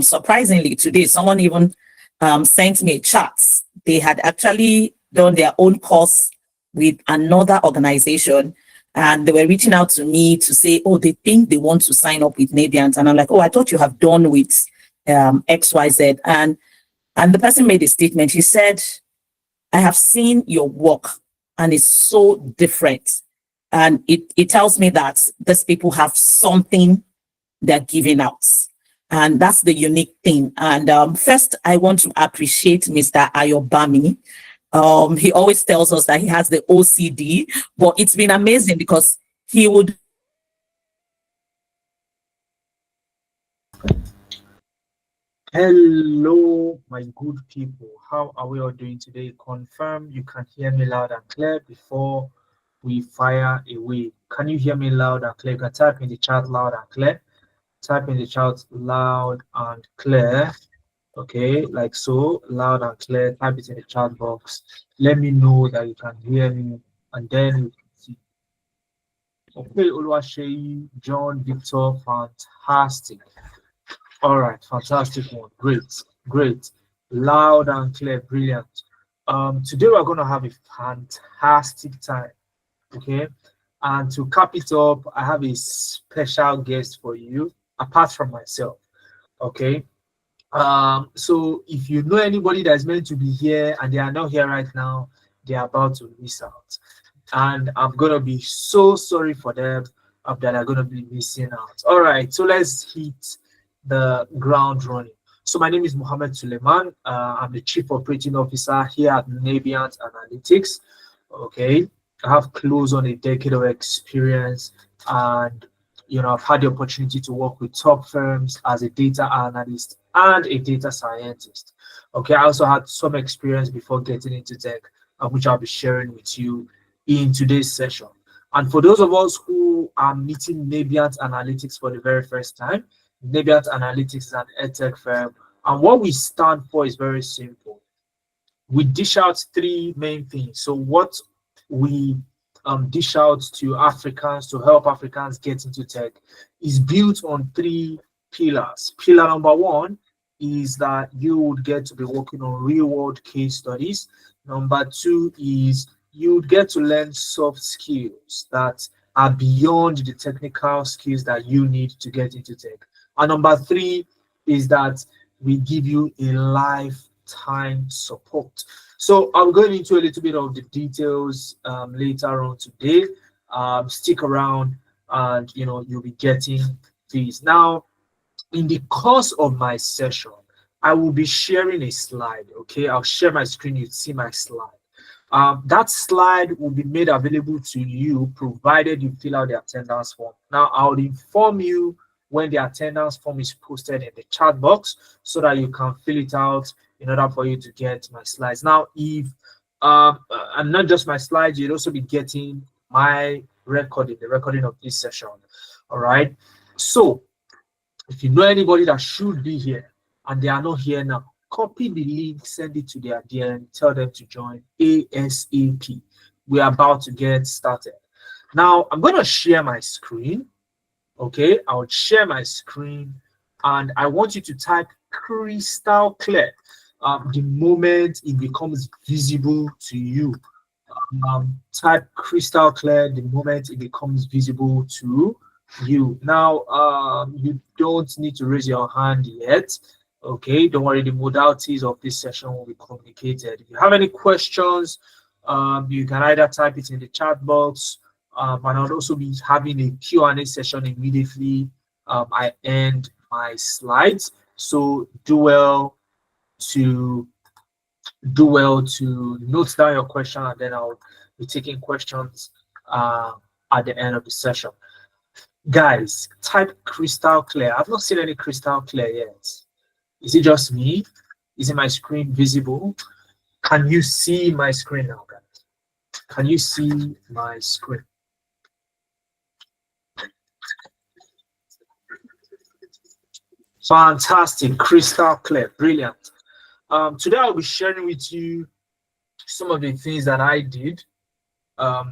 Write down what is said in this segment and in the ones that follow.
surprisingly, today someone even sent me a chat. They had actually done their own course with another organization, and they were reaching out to me to say, oh, they think they want to sign up with Nabiant. And I'm like, oh, I thought you have done with XYZ. And the person made a statement. He said, I have seen your work and it's so different. And it tells me that these people have something they're giving out. And that's the unique thing. And first, I want to appreciate Mr. Ayobami. He always tells us that he has the OCD, but it's been amazing because he would. Hello, my good people. How are we all doing today? Confirm you can hear me loud and clear before we fire away. Can you hear me loud and clear? You can type in the chat loud and clear. Type in the chat loud and clear. Okay, like so, loud and clear. Type it in the chat box. Let me know that you can hear me, and then you can see. Okay, Oluwaseyi, John, Victor, fantastic. All right, fantastic one. Great, great. Loud and clear, brilliant. Today we're going to have a fantastic time. Okay, and to cap it up, I have a special guest for you, apart from myself. Okay, so if you know anybody that's meant to be here and they are not here right now, they're about to miss out. And I'm gonna be so sorry for them that are gonna be missing out. All right, so let's hit the ground running. So my name is Mohammed Suleiman. I'm the Chief Operating Officer here at Nabiant Analytics. Okay, I have close on a decade of experience, and I've had the opportunity to work with top firms as a data analyst and a data scientist. Okay, I also had some experience before getting into tech, which I'll be sharing with you in today's session. And for those of us who are meeting Nabiant Analytics for the very first time, Nabiant Analytics is an edtech firm, and what we stand for is very simple. We dish out three main things. So what we dish out to Africans to help Africans get into tech is built on three pillars. Pillar number one is that you would get to be working on real world case studies. Number two is you would get to learn soft skills that are beyond the technical skills that you need to get into tech. And number three is that we give you a lifetime support. So I'm going into a little bit of the details later on today. Stick around and you'll be getting these. Now, in the course of my session, I will be sharing a slide. Okay, I'll share my screen. You see my slide. That slide will be made available to you provided you fill out the attendance form. Now, I'll inform you when the attendance form is posted in the chat box so that you can fill it out in order for you to get my slides. Now, if and not just my slides, you'll also be getting my recording, the recording of this session. All right. So if you know anybody that should be here and they are not here now, copy the link, send it to their DM, tell them to join ASAP. We're about to get started. Now, I'm going to share my screen. Okay, I'll share my screen and I want you to type crystal clear the moment it becomes visible to you. Type crystal clear the moment it becomes visible to you. Now, you don't need to raise your hand yet. Okay, don't worry, the modalities of this session will be communicated. If you have any questions, you can either type it in the chat box, and I'll also be having a Q&A session immediately I end my slides. So do well to note down your question, and then I'll be taking questions at the end of the session. Guys, type crystal clear. I've not seen any crystal clear yet. Is it just me? Is it my screen visible? Can you see my screen now, guys? Can you see my screen? Fantastic, crystal clear, brilliant. Today I'll be sharing with you some of the things that I did that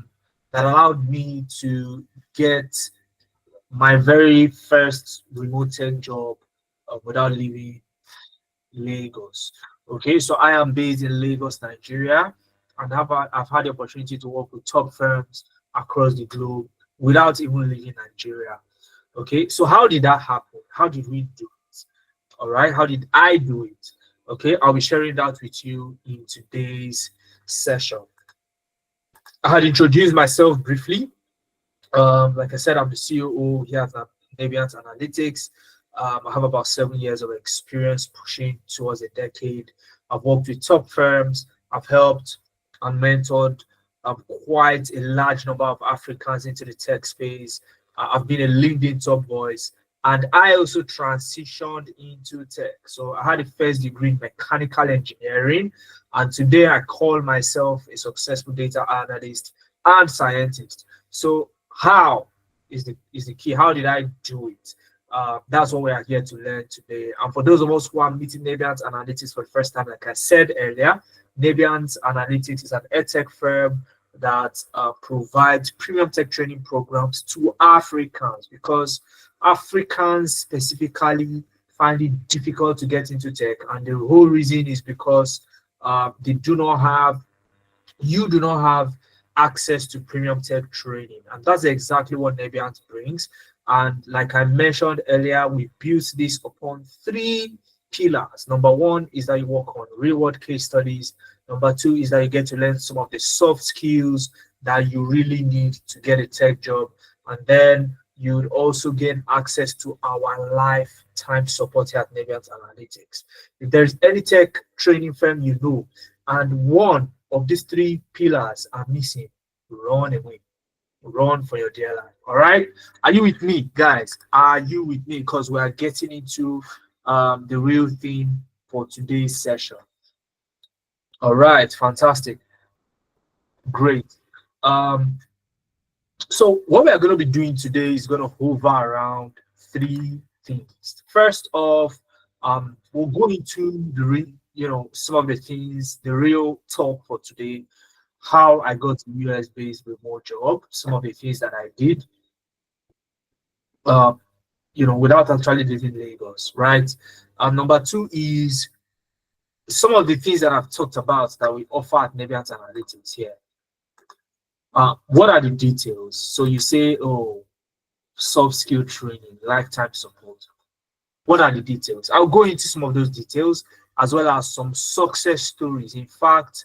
allowed me to get my very first remote tech job without leaving Lagos. Okay, so I am based in Lagos, Nigeria, and I've had the opportunity to work with top firms across the globe without even leaving Nigeria. Okay, so how did that happen? How did we do it? All right, how did I do it? Okay, I'll be sharing that with you in today's session. I had introduced myself briefly. Like I said, I'm the COO here at Navient Analytics. I have about 7 years of experience, pushing towards a decade. I've worked with top firms. I've helped and mentored quite a large number of Africans into the tech space. I've been a LinkedIn top voice, and I also transitioned into tech. So I had a first degree in mechanical engineering, and today I call myself a successful data analyst and scientist. So how is the key? How did I do it? That's what we are here to learn today. And for those of us who are meeting Navient Analytics for the first time, like I said earlier, Navient Analytics is an edtech firm that provides premium tech training programs to Africans, because Africans specifically find it difficult to get into tech, and the whole reason is because they do not have, you do not have access to premium tech training, and that's exactly what Navient brings. And like I mentioned earlier, we built this upon 3 pillars. Number 1 is that you work on real-world case studies. Number 2 is that you get to learn some of the soft skills that you really need to get a tech job. And then you'd also gain access to our lifetime support here at Navient Analytics. If there's any tech training firm you know, and one of these 3 pillars are missing, run away. Run for your dear life. All right, are you with me, guys? Are you with me? Because we are getting into the real thing for today's session. All right, fantastic, great. So what we are going to be doing today is going to hover around 3 things. First off, we'll go into some of the things, the real talk for today. How I got a US-based remote job, some of the things that I did, without actually living in Lagos, right? Number 2 is some of the things that I've talked about that we offer at Navient Analytics here. What are the details? So you say, oh, soft skill training, lifetime support. What are the details? I'll go into some of those details as well as some success stories. In fact,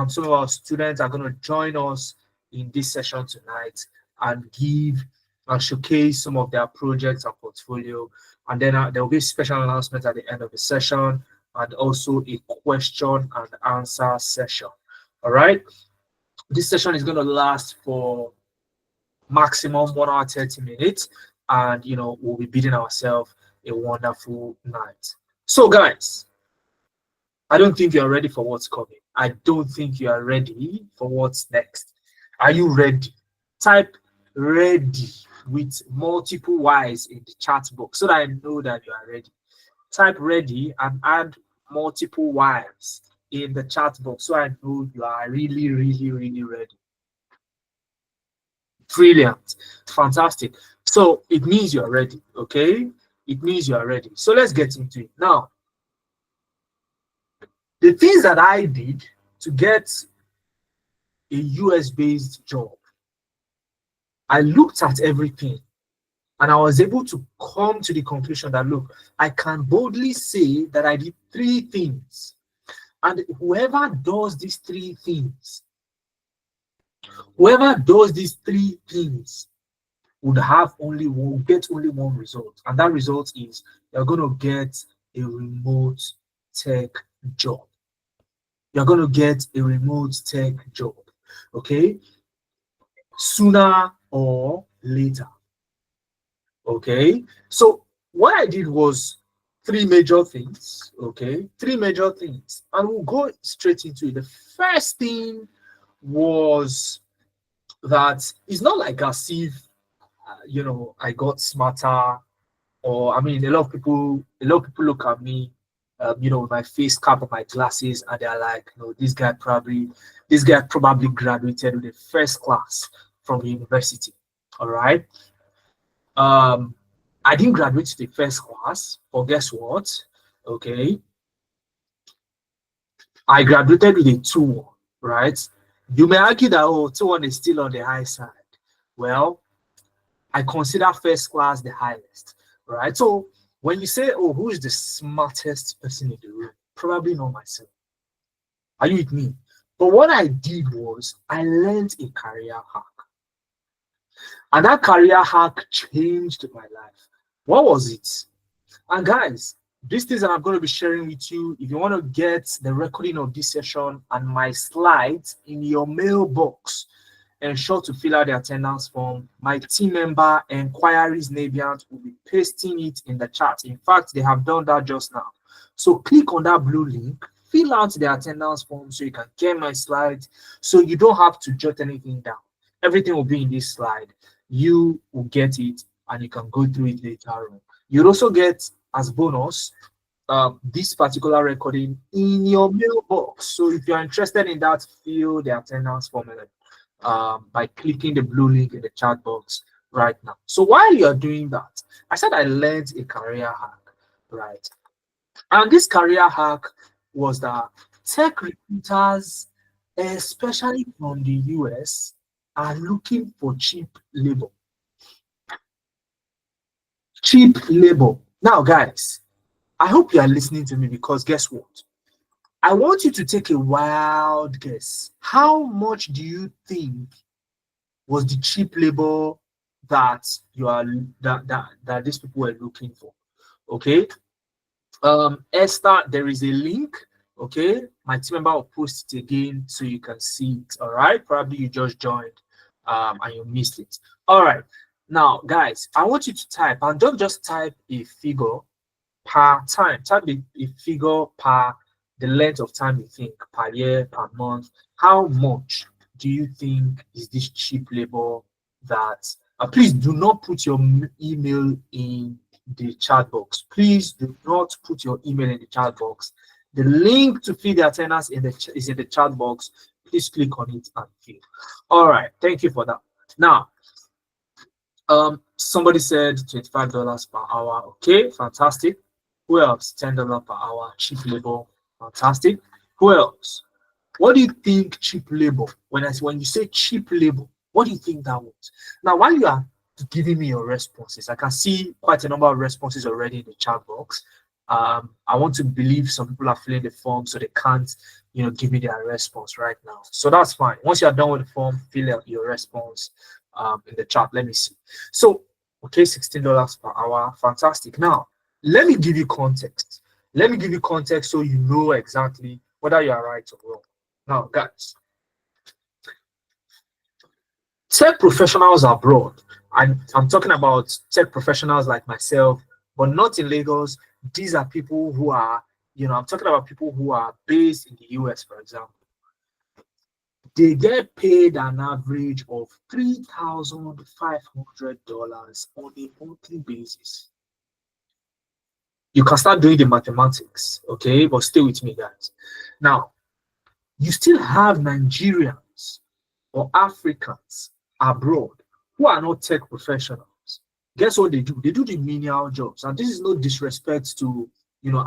some of our students are going to join us in this session tonight and give and showcase some of their projects and portfolio. And then there will be a special announcement at the end of the session, and also a question and answer session. All right. This session is going to last for maximum 1 hour 30 minutes, and we'll be bidding ourselves a wonderful night. So guys, I don't think you're ready for what's coming. I don't think you are ready for what's next. Are you ready? Type ready with multiple Y's in the chat box so that I know that you are ready. Type ready and add multiple Y's in the chat box so I know you are really, really, really ready. Brilliant. Fantastic. So it means you are ready, okay? It means you are ready. So let's get into it. Now, the things that I did to get a US-based job, I looked at everything and I was able to come to the conclusion that, look, I can boldly say that I did 3 things. And whoever does these 3 things, will get only one result. And that result is you're going to get a remote tech job. You're going to get a remote tech job, okay? Sooner or later, okay? So what I did was 3 major things, okay? 3 major things, and we'll go straight into it. The first thing was that it's not like as if, I got smarter, or I mean, a lot of people look at me, with my face cap and my glasses, and they're like, this guy probably graduated with a first class from university. All right. I didn't graduate to the first class, but guess what? Okay, I graduated with a 2-1, right? You may argue that, oh, 2-1 is still on the high side. Well, I consider first class the highest, right? So when you say, oh, who is the smartest person in the room? Probably not myself. Are you with me? But what I did was I learned a career hack. And that career hack changed my life. What was it? And guys, these things that I'm going to be sharing with you, if you want to get the recording of this session and my slides in your mailbox, ensure to fill out the attendance form. My team member, Enquiries Naviant, will be pasting it in the chat. In fact, they have done that just now. So click on that blue link, fill out the attendance form so you can get my slides, so you don't have to jot anything down. Everything will be in this slide. You will get it and you can go through it later on. You'll also get as bonus this particular recording in your mailbox. So if you're interested in that, fill the attendance form by clicking the blue link in the chat box right now. So while you're doing that, I said I learned a career hack, right? And this career hack was that tech recruiters, especially from the US, are looking for cheap labor. Cheap labor. Now, guys, I hope you are listening to me, because guess what? I want you to take a wild guess. How much do you think was the cheap labor that that these people were looking for? Okay. Esther, there is a link. Okay, my team member will post it again so you can see it. All right, probably you just joined and you missed it. All right, now guys, I want you to type, and don't just type a figure per time. Type a figure per the length of time you think, per year, per month. How much do you think is this cheap labor that please do not put your email in the chat box. Please do not put your email in the chat box. The link to fill the attendance is in the chat box. Please click on it and fill. All right, thank you for that. Now, somebody said $25 per hour. Okay, fantastic. Who else? $10 per hour, cheap labor. Fantastic. Who else? What do you think cheap labor? When you say cheap labor, what do you think that was? Now, while you are giving me your responses, I can see quite a number of responses already in the chat box. I want to believe some people are filling the form, so they can't, give me their response right now. So that's fine. Once you are done with the form, fill out your response in the chat. Let me see. So, okay, $16 per hour. Fantastic. Now, let me give you context. Let me give you context so you know exactly whether you are right or wrong. Now, guys, tech professionals abroad, and I'm talking about tech professionals like myself, but not in Lagos. These are people who are, I'm talking about people who are based in the US, for example. They get paid an average of $3,500 on a monthly basis. You can start doing the mathematics, okay? But stay with me, guys. Now, you still have Nigerians or Africans abroad who are not tech professionals. Guess what they do? They do the menial jobs. And this is no disrespect to,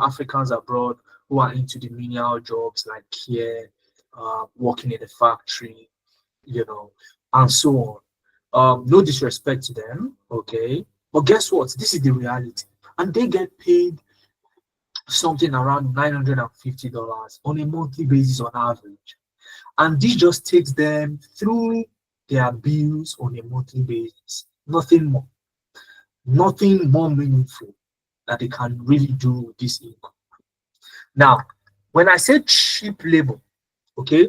Africans abroad who are into the menial jobs like care, working in a factory, and so on. No disrespect to them, okay? But guess what? This is the reality. And they get paid something around $950 on a monthly basis on average. And this just takes them through their bills on a monthly basis. Nothing more. Nothing more meaningful that they can really do with this income. Now, when I say cheap labor, okay,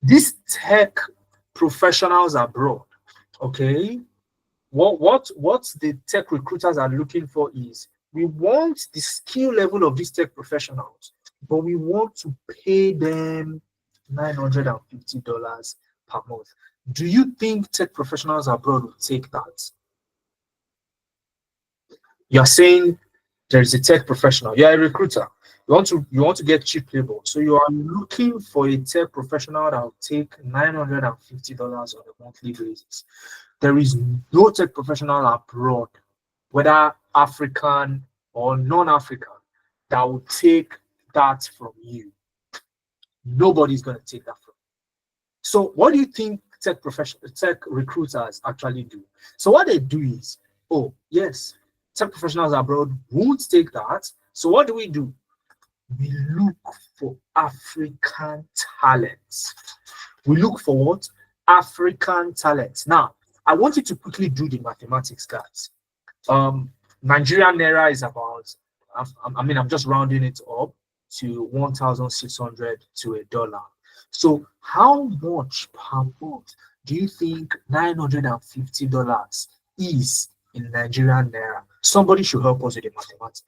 these tech professionals abroad, okay, what the tech recruiters are looking for is, we want the skill level of these tech professionals, but we want to pay them $950 per month. Do you think tech professionals abroad will take that? You're saying there's a tech professional, you're a recruiter, you want to get cheap labor, so you are looking for a tech professional that will take $950 on a monthly basis. There is no tech professional abroad whether African or non-African, that will take that from you. Nobody's going to take that from you. So what do you think tech recruiters actually do? So what they do is, oh yes, tech professionals abroad won't take that. So what do? We look for African talents. We look for what? African talents. Now, I want you to quickly do the mathematics, guys. Nigerian naira is about, I'm just rounding it up to 1,600 to $1. So how much per month do you think $950 is in Nigerian naira? Somebody should help us with the mathematics.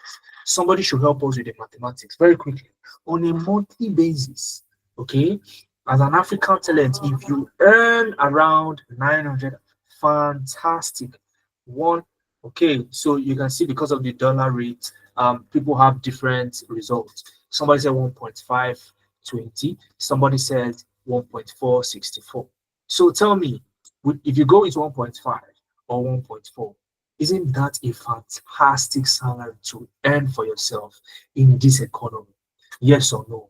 Somebody should help us with the mathematics very quickly. On a monthly basis, okay? As an African talent, if you earn around 900, fantastic. Okay, so you can see because of the dollar rate, people have different results. Somebody said 1.520, somebody said 1.464. So tell me, if you go into 1.5 or 1.4, isn't that a fantastic salary to earn for yourself in this economy? Yes or no?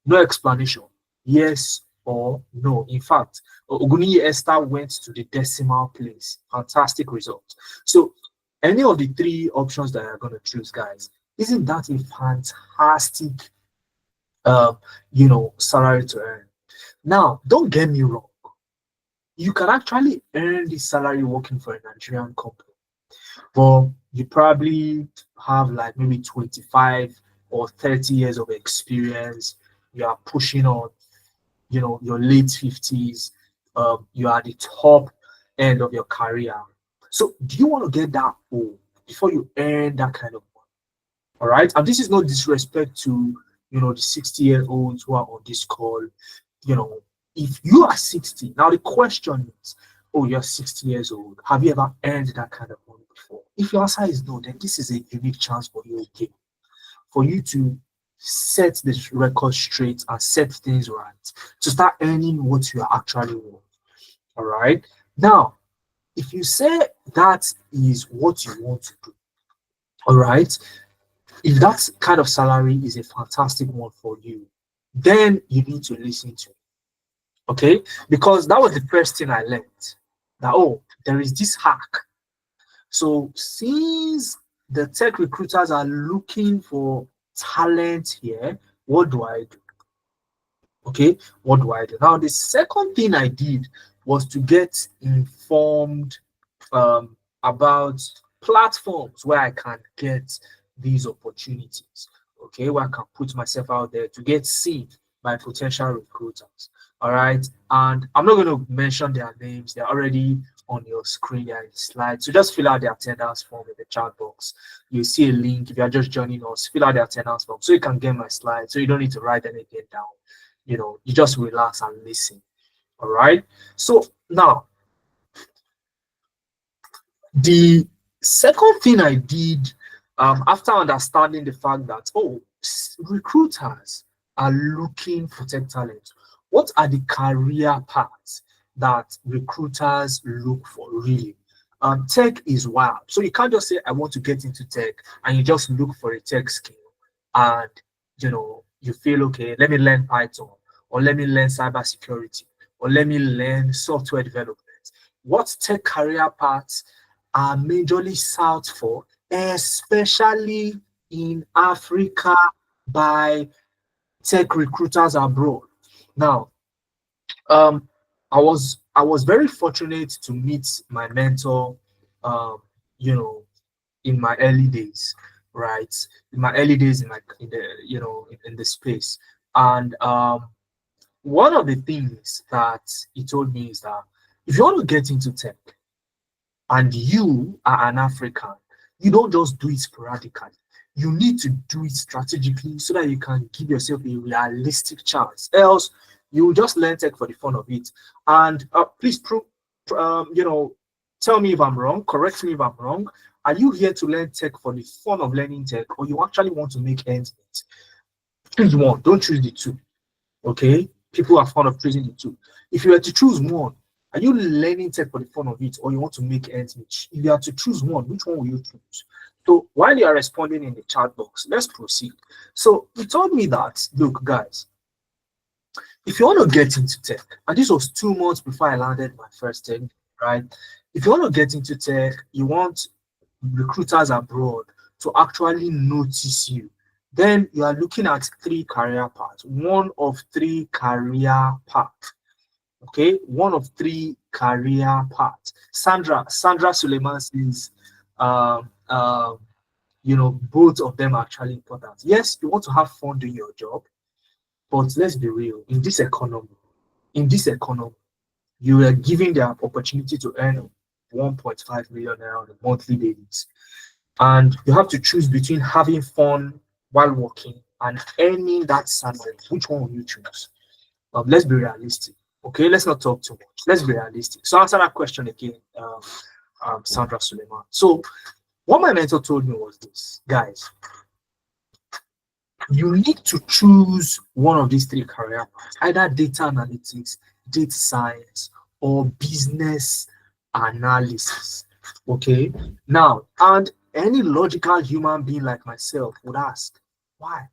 No explanation. Yes or no. In fact, Oguniyi Esther went to the decimal place. Fantastic result. So any of the three options that you're going to choose, guys, isn't that a fantastic salary to earn? Now, don't get me wrong. You can actually earn this salary working for a Nigerian company. But you probably have like maybe 25 or 30 years of experience. You are pushing on, your late 50s. You are at the top end of your career. So do you want to get that old before you earn that kind of money? All right. And this is no disrespect to, the 60-year-olds who are on this call. If you are 60, now the question is, oh, you're 60 years old. Have you ever earned that kind of money before? If your answer is no, then this is a unique chance for you again, for you to set this record straight and set things right, to start earning what you are actually worth. All right. Now, if you say that is what you want to do, all right, if that kind of salary is a fantastic one for you, then you need to listen to it. Okay, because that was the first thing I learned, that there is this hack. So since the tech recruiters are looking for talent here, what do I do? Okay, what do I do? Now, the second thing I did was to get informed about platforms where I can get these opportunities. Okay, where I can put myself out there to get seen by potential recruiters. All right, and I'm not going to mention their names. They're already on your screen. They're in the slide. So just fill out the attendance form in the chat box. You see a link. If you're just joining us, fill out the attendance form so you can get my slide. So you don't need to write anything down. You just relax and listen. All right. So now, the second thing I did after understanding the fact that recruiters are looking for tech talent, what are the career paths that recruiters look for really? Tech is wild. So you can't just say, I want to get into tech, and you just look for a tech skill and, you feel, okay, let me learn Python, or let me learn cybersecurity, or let me learn software development. What tech career paths are majorly sought for, especially in Africa by tech recruiters abroad? Now, I was very fortunate to meet my mentor, in my early days, right? In my early days in the space, and one of the things that he told me is that if you want to get into tech and you are an African, you don't just do it sporadically. You need to do it strategically so that you can give yourself a realistic chance. Else, you will just learn tech for the fun of it. And please tell me if I'm wrong. Correct me if I'm wrong. Are you here to learn tech for the fun of learning tech, or you actually want to make ends meet? Choose one. Don't choose the two. Okay? People are fond of choosing the two. If you were to choose one, Are you learning tech for the fun of it, or you want to make ends meet? If you have to choose one, which one will you choose? So while you are responding in the chat box, let's proceed. So he told me that, look, guys, if you want to get into tech, and this was 2 months before I landed my first tech, right? If you want to get into tech, you want recruiters abroad to actually notice you, then you are looking at 3 career paths. One of 3 career paths. Okay, one of 3 career paths. Sandra Suleiman says, um, um, both of them are actually important. Yes, you want to have fun doing your job, but let's be real. In this economy, you are giving the opportunity to earn 1.5 million naira on a monthly basis, and you have to choose between having fun while working and earning that salary. Which one will you choose? Let's be realistic. Okay, let's not talk too much. Let's be realistic. So answer that question again, Sandra Suleiman. So what my mentor told me was this, guys. You need to choose one of these 3 career paths, either data analytics, data science, or business analysis. Okay. Now, and any logical human being like myself would ask, why?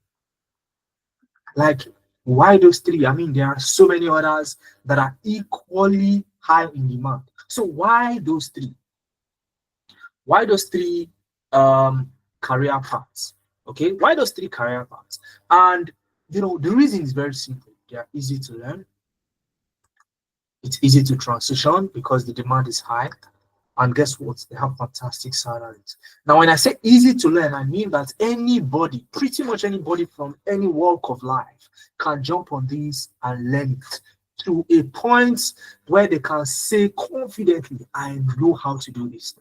Like, why those 3? I mean, there are so many others that are equally high in demand. So why those 3? Why those 3 career paths? Okay, why those 3 career paths? And the reason is very simple. They are easy to learn. It's easy to transition because the demand is high. And guess what? They have fantastic salaries. Now, when I say easy to learn, I mean that anybody, pretty much anybody from any walk of life, can jump on this and learn it to a point where they can say confidently, I know how to do this.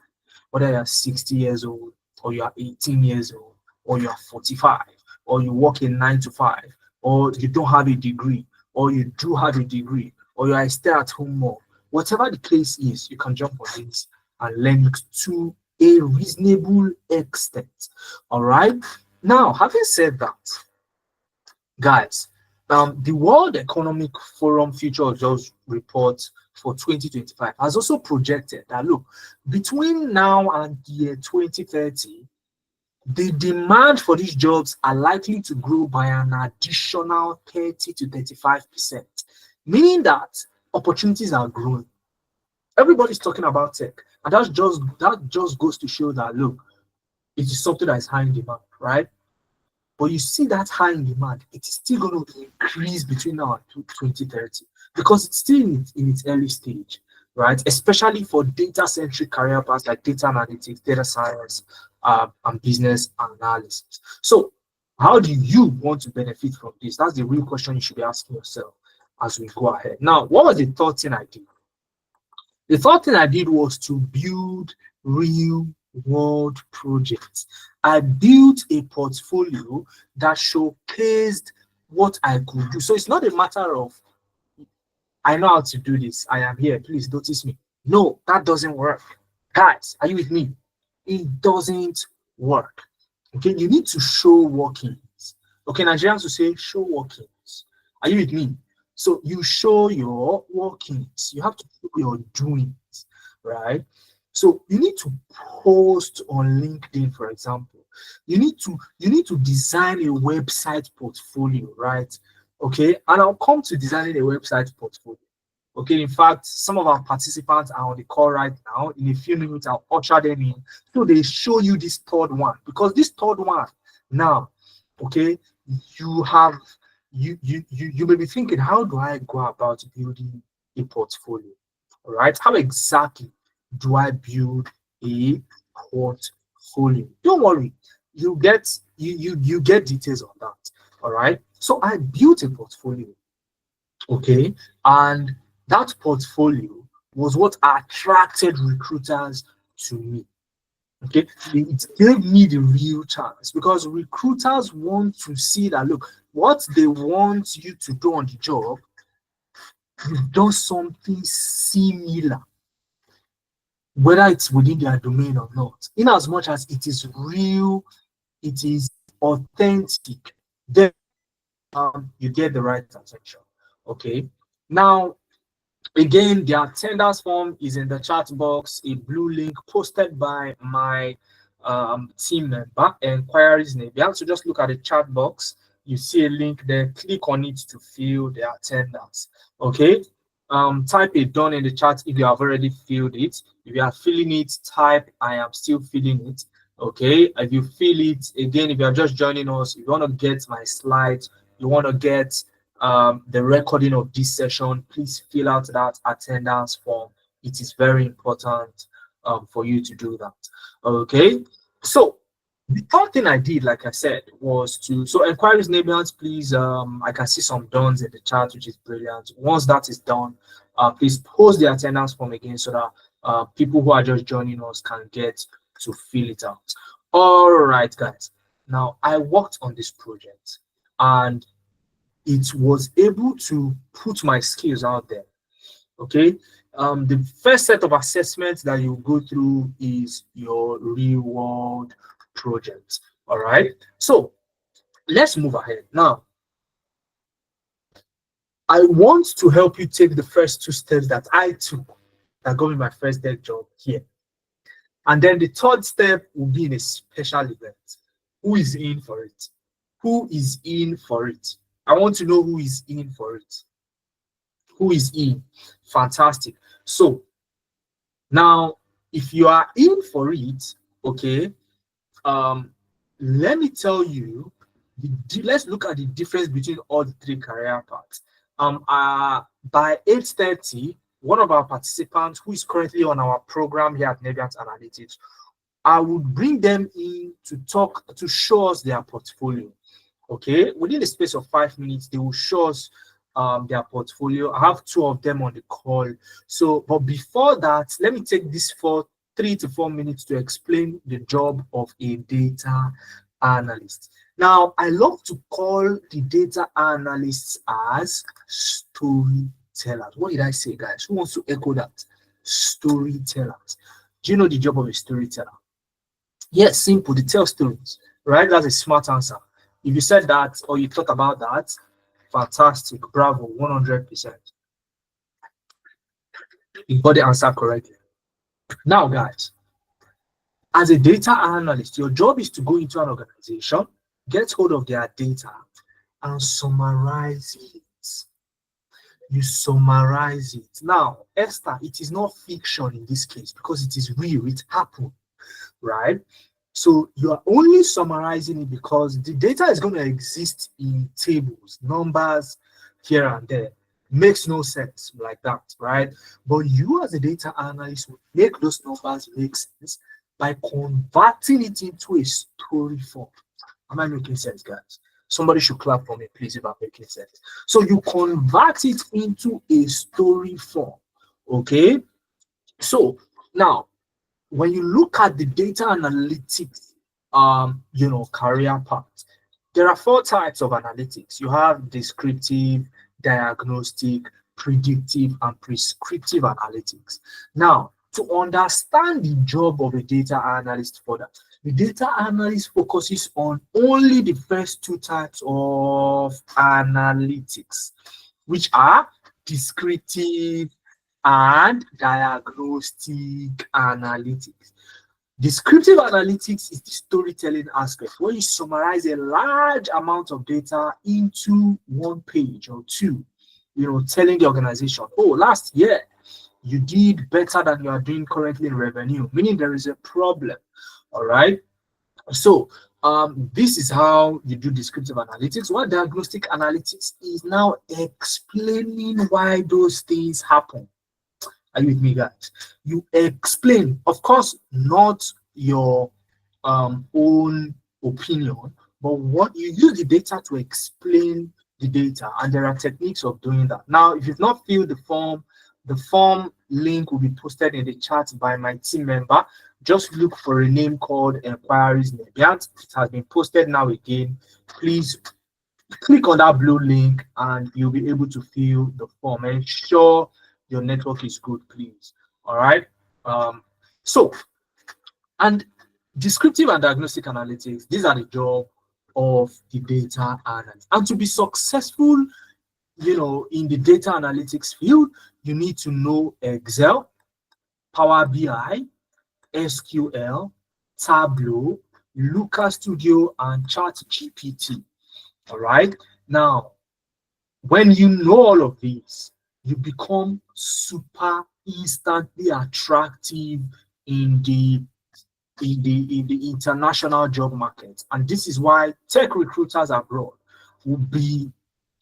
Whether you're 60 years old, or you're 18 years old, or you're 45, or you work in 9 to 5, or you don't have a degree, or you do have a degree, or you're a stay-at-home mom, whatever the case is, you can jump on this and learn it to a reasonable extent. All right. Now, having said that, guys, the World Economic Forum Future Jobs Report for 2025 has also projected that, look, between now and the year 2030, the demand for these jobs are likely to grow by an additional 30 to 35%, meaning that opportunities are growing. Everybody's talking about tech, and that just goes to show that, look, it is something that is high in demand, right? But you see that high in demand, it is still going to increase between now and 2030 because it's still in its early stage, right? Especially for data-centric career paths like data analytics, data science, and business analysis. So how do you want to benefit from this? That's the real question you should be asking yourself as we go ahead. Now, what was the third thing I did? The third thing I did was to build real world projects. I built a portfolio that showcased what I could do. So it's not a matter of, I know how to do this, I am here, please notice me. No, that doesn't work. Guys, are you with me? It doesn't work. Okay, you need to show workings. Okay, Nigerians will say show workings. Are you with me? So you show your workings. You have to show your doings, right? So you need to post on LinkedIn, for example. You need to design a website portfolio, right? Okay, and I'll come to designing a website portfolio. Okay, in fact, some of our participants are on the call right now. In a few minutes, I'll usher them in so they show you this third one, because this third one now, okay, you have you may be thinking, how do I go about building a portfolio? All right, how exactly do I build a portfolio? Don't worry, you get details on that. All right, so I built a portfolio, okay, and that portfolio was what attracted recruiters to me. Okay, it gave me the real chance because recruiters want to see that, look, what they want you to do on the job, you've done something similar, whether it's within their domain or not. In as much as it is real, it is authentic, then you get the right attention. Okay, now Again, the attendance form is in the chat box, a blue link posted by my team member, Enquiries Nebia. So just look at the chat box. You see a link there, click on it to fill the attendance. Okay. Type it done in the chat if you have already filled it. If you are filling it, type I am still filling it. Okay. If you fill it, again, if you are just joining us, if you want to get my slides, you want to get the recording of this session, please fill out that attendance form. It is very important for you to do that. Okay. So the third thing I did, like I said, was to, so Enquiries Nebulance, please, I can see some dones in the chat, which is brilliant. Once that is done, please post the attendance form again so that people who are just joining us can get to fill it out. All right, guys. Now, I worked on this project and it was able to put my skills out there. Okay. The first set of assessments that you go through is your real world project. All right. So let's move ahead. Now, I want to help you take the first two steps that I took that got me my first day job here. And then the third step will be in a special event. Who is in for it? Who is in for it? I want to know who is in for it. Who is in? Fantastic. So now, if you are in for it, okay, let me tell you, let's look at the difference between all the three career paths. By 8:30, one of our participants who is currently on our program here at Nebulance Analytics, I would bring them in to talk, to show us their portfolio. Okay, within the space of 5 minutes, they will show us their portfolio. I have 2 of them on the call. So, but before that, let me take this for 3 to 4 minutes to explain the job of a data analyst. Now, I love to call the data analysts as storytellers. What did I say, guys? Who wants to echo that? Storytellers. Do you know the job of a storyteller? Yes, simple. They tell stories, right? That's a smart answer. If you said that or you thought about that, fantastic, bravo, 100%. You got the answer correctly. Now, guys, as a data analyst, your job is to go into an organization, get hold of their data, and summarize it. You summarize it. Now, Esther, it is not fiction in this case because it is real, it happened, right? So you are only summarizing it because the data is going to exist in tables, numbers here and there. Makes no sense like that, right? But you as a data analyst will make those numbers make sense by converting it into a story form. Am I making sense, guys? Somebody should clap for me, please, if I'm making sense. So you convert it into a story form, okay? So now, when you look at the data analytics, career path, there are 4 types of analytics. You have descriptive, diagnostic, predictive, and prescriptive analytics. Now, to understand the job of a data analyst further, the data analyst focuses on only the first 2 types of analytics, which are descriptive and diagnostic analytics. Descriptive analytics is the storytelling aspect where you summarize a large amount of data into 1 page or 2, telling the organization, oh, last year you did better than you are doing currently in revenue, meaning there is a problem. All right. So this is how you do descriptive analytics. What diagnostic analytics is now explaining why those things happen. Are you with me, guys? You explain, of course, not your own opinion, but what you use the data to explain the data, and there are techniques of doing that. Now, if you've not filled the form link will be posted in the chat by my team member. Just look for a name called Enquiries Nebulance. It has been posted now again. Please click on that blue link and you'll be able to fill the form. Ensure your network is good, please. All right. And descriptive and diagnostic analytics, these are the job of the data analyst. And to be successful, in the data analytics field, you need to know Excel, Power BI, SQL, Tableau, Looker Studio, and ChatGPT. All right. Now, when you know all of these, you become super instantly attractive in the international job market. And this is why tech recruiters abroad will be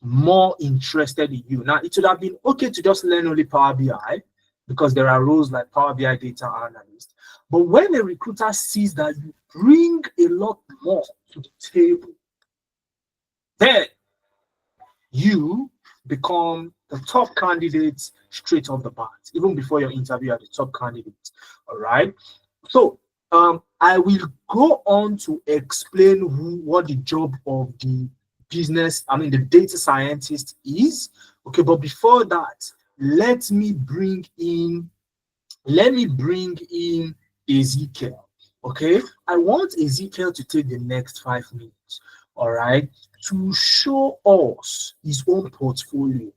more interested in you. Now, it would have been okay to just learn only Power BI because there are roles like Power BI data analyst. But when a recruiter sees that you bring a lot more to the table, then you become the top candidate straight off the bat, even before your interview at the top candidate. All right. So I will go on to explain what the job of the the data scientist is. Okay, but before that, let me bring in Ezekiel. Okay, I want Ezekiel to take the next 5 minutes, all right, to show us his own portfolio,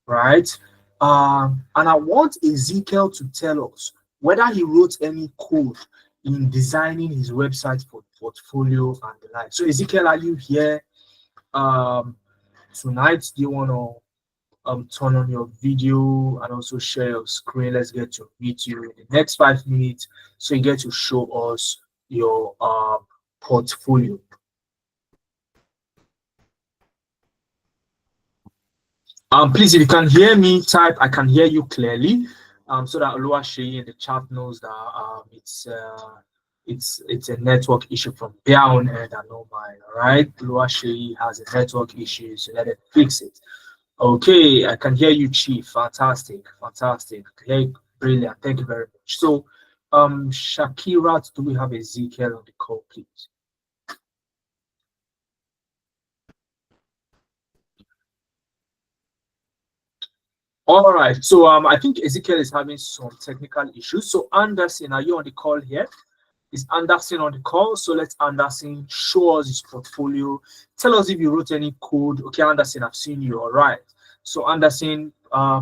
right? And I want Ezekiel to tell us whether he wrote any code in designing his website for portfolio and the like. So Ezekiel, are you here tonight? Do you want to turn on your video and also share your screen? Let's get to meet you in the next 5 minutes so you get to show us your portfolio. Please, if you can hear me, type I can hear you clearly, so that Oluwaseyi in the chat knows that it's a network issue from their own end and not mine. All right, Oluwaseyi has a network issue, so let it fix it. Okay, I can hear you, Chief. Fantastic. Okay, brilliant. Thank you very much. So, Shakira, do we have Ezekiel on the call, please? All right. So, I think Ezekiel is having some technical issues. So, Anderson, are you on the call here? Is Anderson on the call? So let's Anderson show us his portfolio. Tell us if you wrote any code. Okay, Anderson, I've seen you. All right. So Anderson,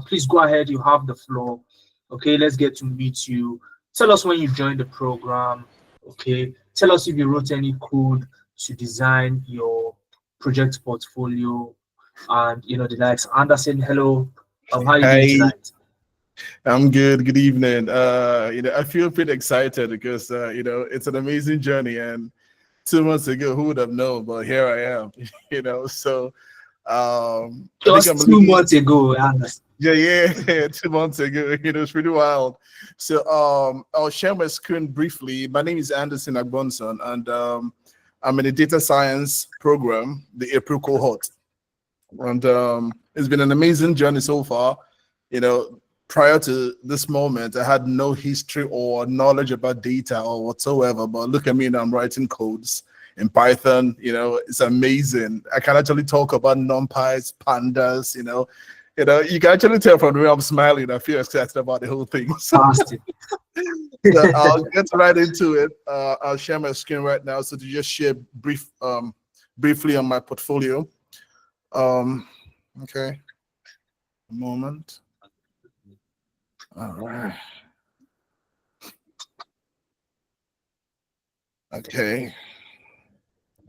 please go ahead. You have the floor. Okay, let's get to meet you. Tell us when you joined the program. Okay, tell us if you wrote any code to design your project portfolio and the likes. Anderson, hello. How are you doing tonight? I'm good. Good evening. I feel pretty excited because it's an amazing journey. And 2 months ago, who would have known? But here I am. So just 2 months ago, yeah, 2 months ago. It's pretty wild. So I'll share my screen briefly. My name is Anderson Agbonson, and I'm in a data science program, the April cohort, and it's been an amazing journey so far. Prior to this moment, I had no history or knowledge about data or whatsoever. But look at me now, I'm writing codes in Python. It's amazing. I can actually talk about NumPys, pandas. You can actually tell from the way I'm smiling. I feel excited about the whole thing. So I'll get right into it. I'll share my screen right now. So to just share briefly on my portfolio. Okay, a moment. All right. Okay.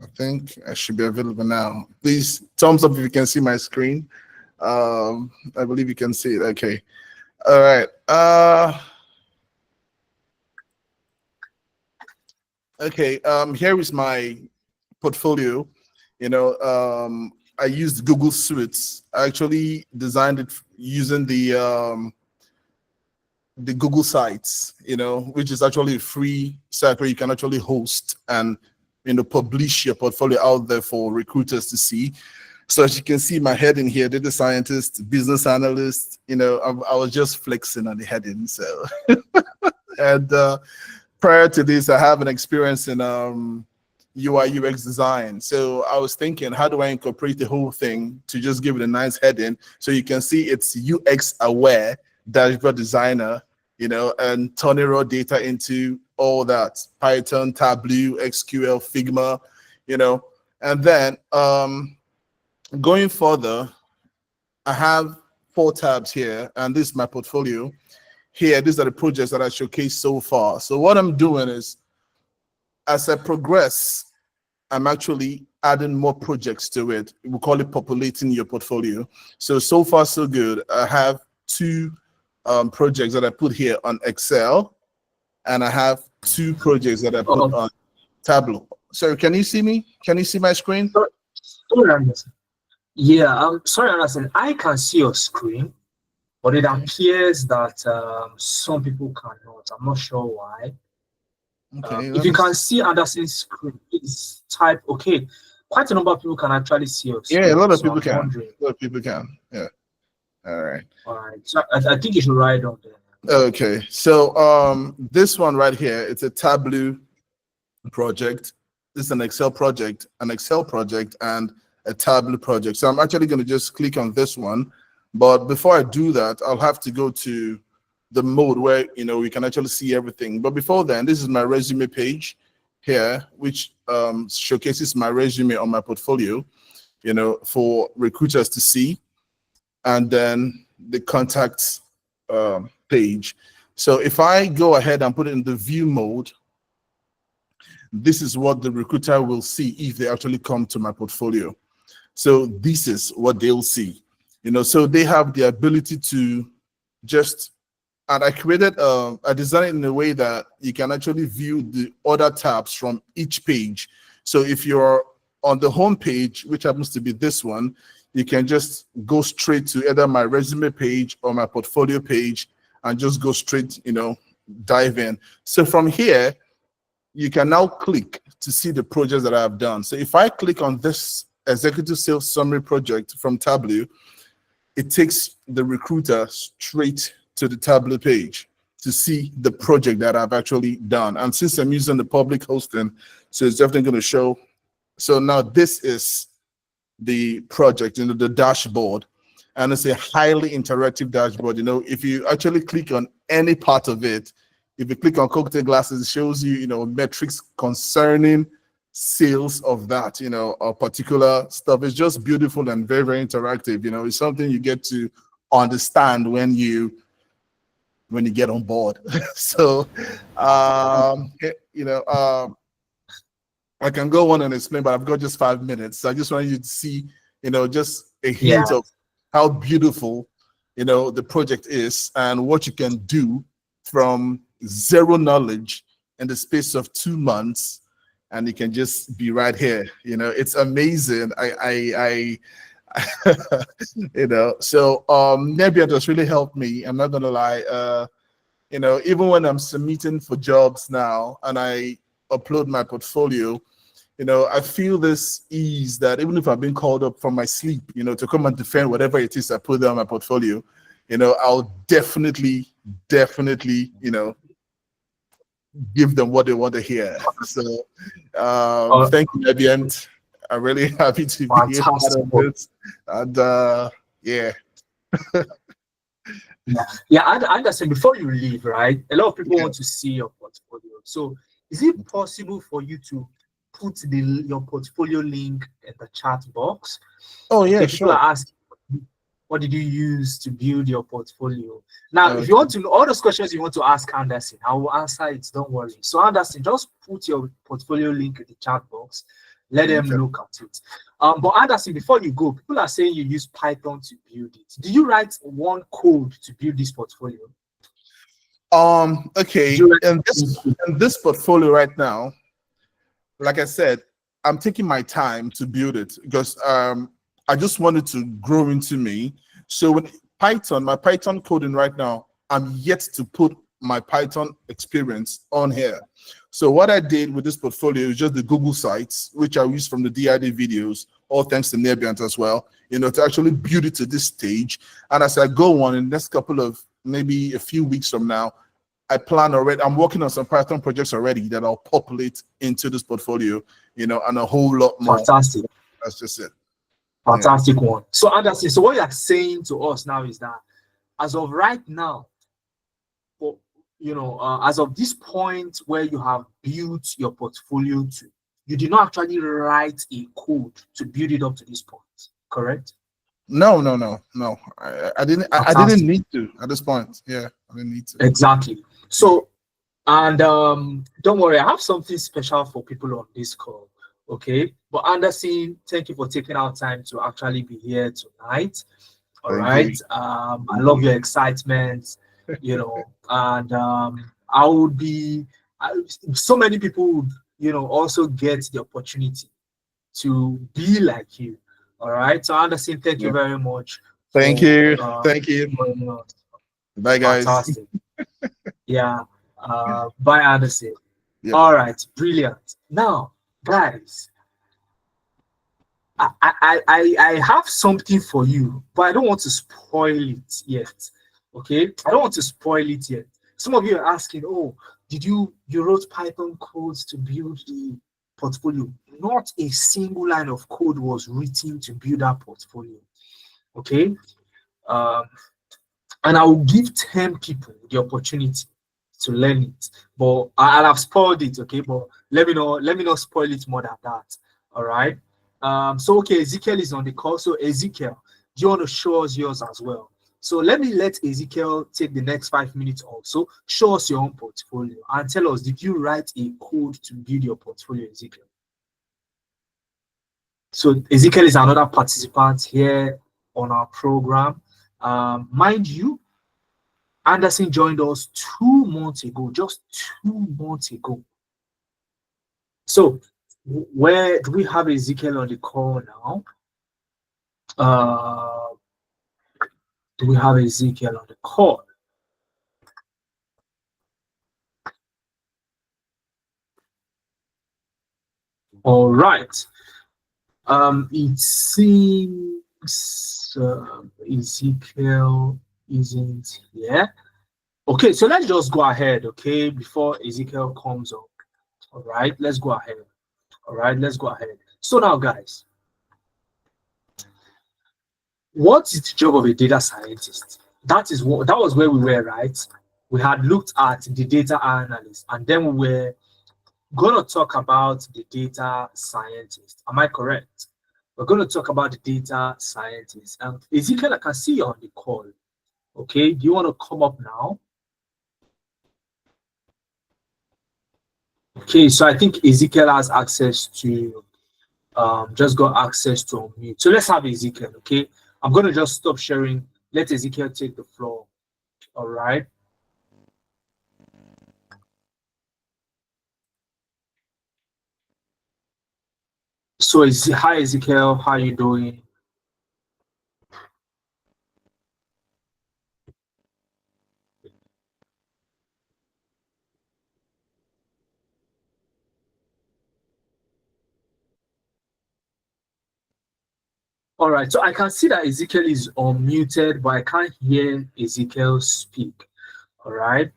I think I should be available now. Please thumbs up if you can see my screen. I believe you can see it. Okay. All right. Okay. Here is my portfolio. I used Google Suites. I actually designed it using the Google Sites, which is actually a free site where you can actually host and publish your portfolio out there for recruiters to see. So as you can see, my heading here, data scientist, business analyst. I was just flexing on the heading. So, and prior to this, I have an experience in UI UX design. So I was thinking, how do I incorporate the whole thing to just give it a nice heading so you can see it's UX aware dashboard designer, and turning raw data into all that Python, Tableau, SQL, Figma, and then going further, I have 4 tabs here, and this is my portfolio. Here, these are the projects that I showcased so far. So what I'm doing is, as I progress, I'm actually adding more projects to it. We call it populating your portfolio. So far, so good. I have 2 projects that I put here on Excel, and I have 2 projects that I put on Tableau. So can you see me? Can you see my screen? Sorry, Anderson. Yeah, I'm sorry, Anderson. I can see your screen, but it appears that some people cannot. I'm not sure why. Okay. If you can see Anderson's screen, please type okay. Quite a number of people can actually see your screen. Yeah, a lot of so people I'm can. wondering. A lot of people can. Yeah. All right. All right. So I think you should write on there. Okay. So this one right here, it's a Tableau project. This is an Excel project, and a Tableau project. So I'm actually going to just click on this one. But before I do that, I'll have to go to the mode where, you know, we can actually see everything. But before then, this is my resume page here, which showcases my resume on my portfolio, you know, for recruiters to see. And then the contacts page. So if I go ahead and put it in the view mode, this is what the recruiter will see if they actually come to my portfolio. So this is what they'll see, you know, so they have the ability to just, and I created, I designed it in a way that you can actually view the other tabs from each page. So if you're on the home page, which happens to be this one, you can just go straight to either my resume page or my portfolio page and just go straight, you know, dive in. So from here, you can now click to see the projects that I've done. So if I click on this executive sales summary project from Tableau, it takes the recruiter straight to the Tableau page to see the project that I've actually done. And since I'm using the public hosting, so it's definitely going to show. So now this is the project, you know, the dashboard, and it's a highly interactive dashboard. You know, if you actually click on any part of it, if you click on cocktail glasses, it shows you, you know, metrics concerning sales of that, you know, a particular stuff. It's just beautiful and very, very interactive. You know, it's something you get to understand when you get on board. So, you know, I can go on and explain, but I've got just 5 minutes. So I just want you to see, you know, just a hint of how beautiful, you know, the project is and what you can do from zero knowledge in the space of 2 months, and you can just be right here. You know, it's amazing. I you know, so Nebiant has really helped me. I'm not gonna lie. You know, even when I'm submitting for jobs now and I upload my portfolio, you know, I feel this ease that even if I've been called up from my sleep, you know, to come and defend whatever it is I put there on my portfolio, you know, I'll definitely, you know, give them what they want to hear. So thank you, Nebiant. I'm really happy to be part of this. And yeah. Yeah, Anderson, before you leave, right? A lot of people want to see your portfolio. So is it possible for you to put your portfolio link in the chat box? Oh yeah, People sure. are asking, what did you use to build your portfolio? Now, if you want to know all those questions you want to ask Anderson, I will answer it. Don't worry. So Anderson, just put your portfolio link in the chat box. Let them look at it. But Anderson, before you go, people are saying you use Python to build it. Do you write one code to build this portfolio? Okay. In this portfolio right now, like I said, I'm taking my time to build it because I just wanted to grow into me. So with Python, my Python coding right now, I'm yet to put my Python experience on here. So what I did with this portfolio is just the Google Sites, which I use from the DID videos, all thanks to Nebiant as well, you know, to actually build it to this stage. And as I go on in the next couple of, maybe a few weeks from now, I plan already, I'm working on some Python projects already that I'll populate into this portfolio, you know, and a whole lot more. Fantastic. That's just it. Fantastic one. So Anderson, so what you are saying to us now is that as of right now, you know, as of this point where you have built your portfolio to, you did not actually write a code to build it up to this point, correct? No. I didn't. I didn't Fantastic. need to at this point. Yeah, I didn't need to. Exactly. So, and don't worry, I have something special for people on this call. Okay. But Anderson, thank you for taking out time to actually be here tonight. All Thank you. right. I love your excitement, and I would be, so many people would, also get the opportunity to be like you. All right. So, Anderson, thank you Yeah. very much Thank for you. Thank you. joining us. Bye, guys. Fantastic. Yeah. Bye, Anderson. Yep. All right. Brilliant. Now, guys, I have something for you, but I don't want to spoil it yet. Okay, I don't want to spoil it yet. Some of you are asking, "Oh, did you wrote Python codes to build the portfolio?" Not a single line of code was written to build that portfolio. Okay, um, and I will give 10 people the opportunity to learn it. But I'll have spoiled it, okay? But let me not spoil it more than that. All right. So okay, Ezekiel is on the call. So Ezekiel, do you want to show us yours as well? So let Ezekiel take the next 5 minutes also. Show us your own portfolio and tell us, did you write a code to build your portfolio, Ezekiel? So Ezekiel is another participant here on our program. Mind you, Anderson joined us 2 months ago, just 2 months ago. So, where do we have Ezekiel on the call now? Do we have Ezekiel on the call? All right. It seems Ezekiel isn't here. Okay, so let's just go ahead, okay, before Ezekiel comes up. All right, let's go ahead. All right, let's go ahead. So now, guys, what is the job of a data scientist? That was where we were, right? We had looked at the data analyst, and then we were going to talk about the data scientist. Am I correct? We're going to talk about the data scientist. Ezekiel, I can see you on the call. Okay, do you want to come up now? Okay, so I think Ezekiel has access to just got access to unmute. So let's have Ezekiel. Okay, I'm going to just stop sharing. Let Ezekiel take the floor. All right. So hi Ezekiel, how you doing? All right, so I can see that Ezekiel is unmuted, but I can't hear Ezekiel speak. All right.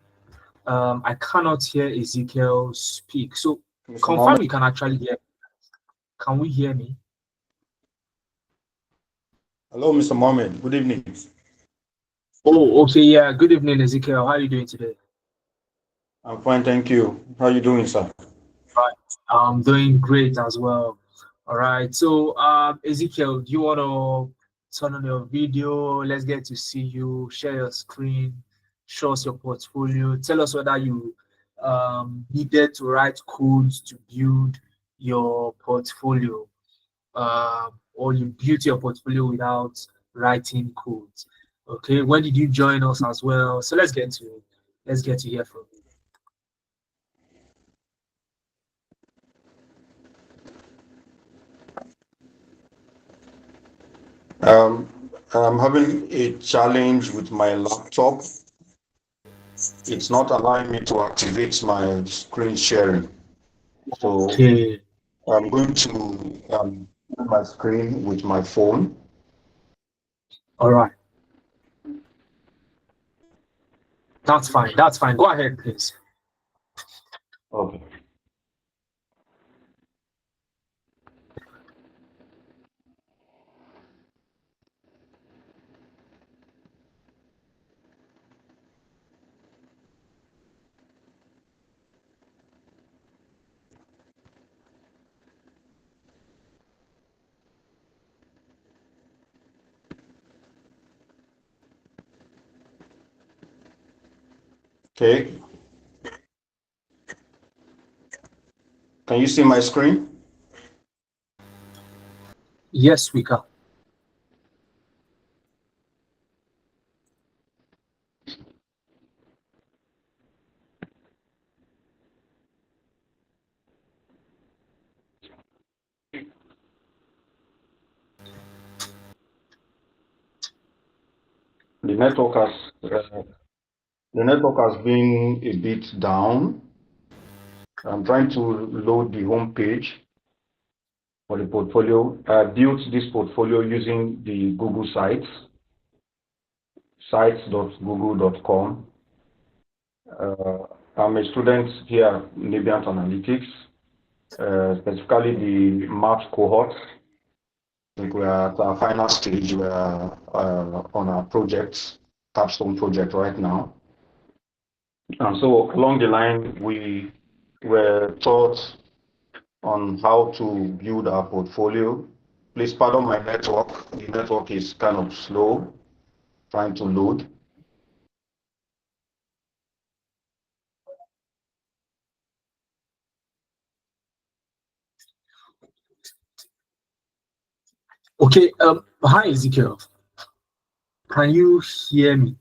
I cannot hear Ezekiel speak. So Mr. confirm Mohammed. you can actually hear. Can we hear me? Hello, Mr. Mohammed. Good evening. Oh, okay. Yeah. Good evening, Ezekiel. How are you doing today? I'm fine, thank you. How are you doing, sir? Right. I'm doing great as well. All right. So, Ezekiel, do you want to turn on your video? Let's get to see you. Share your screen. Show us your portfolio. Tell us whether you needed to write codes to build your portfolio, or you built your portfolio without writing codes. Okay. When did you join us as well? So let's get to hear from you. I'm having a challenge with my laptop. It's not allowing me to activate my screen sharing. So Okay. I'm going to share my screen with my phone. All right. That's fine. That's fine. Go ahead, please. Okay. Okay. Can you see my screen? Yes, we can. The network has been a bit down. I'm trying to load the home page for the portfolio. I built this portfolio using the Google sites, sites.google.com. I'm a student here at Navient Analytics, specifically the March cohort. I think we're at our final stage. We're on our project, capstone project right now. And so along the line, we were taught on how to build our portfolio. Please pardon my network. The network is kind of slow, trying to load. Okay. Hi, Ezekiel. Can you hear me?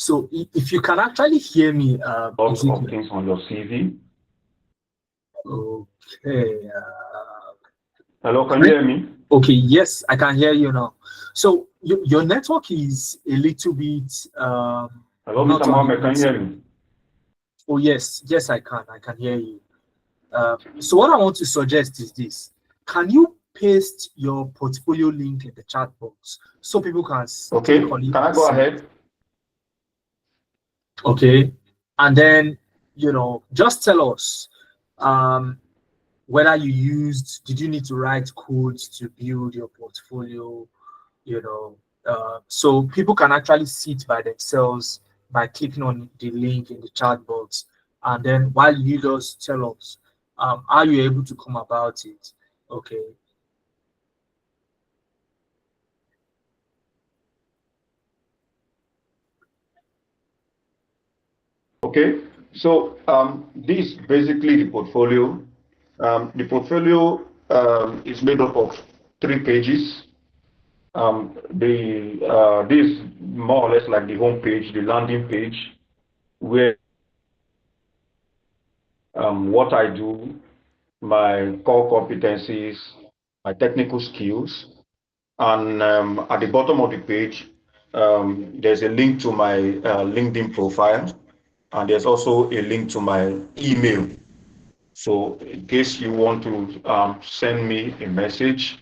So if you can actually hear me, Lots of Ezekiel. things on your CV. Okay. Hello, can you hear me? Okay. Yes, I can hear you now. So your network is a little bit. Hello, not Mr. Mohammed, can you on- hear me? Oh yes, yes, I can. I can hear you. So what I want to suggest is this: can you paste your portfolio link in the chat box so people can Okay, click on it? can I go ahead? Okay, and then just tell us whether did you need to write codes to build your portfolio, so people can actually see it by themselves by clicking on the link in the chat box, and then while you just tell us how you're able to come about it. Okay. Okay, so this is basically the portfolio. The portfolio is made up of 3 pages. This is more or less like the home page, the landing page, where what I do, my core competencies, my technical skills, and at the bottom of the page, there's a link to my LinkedIn profile, and there's also a link to my email. So in case you want to send me a message,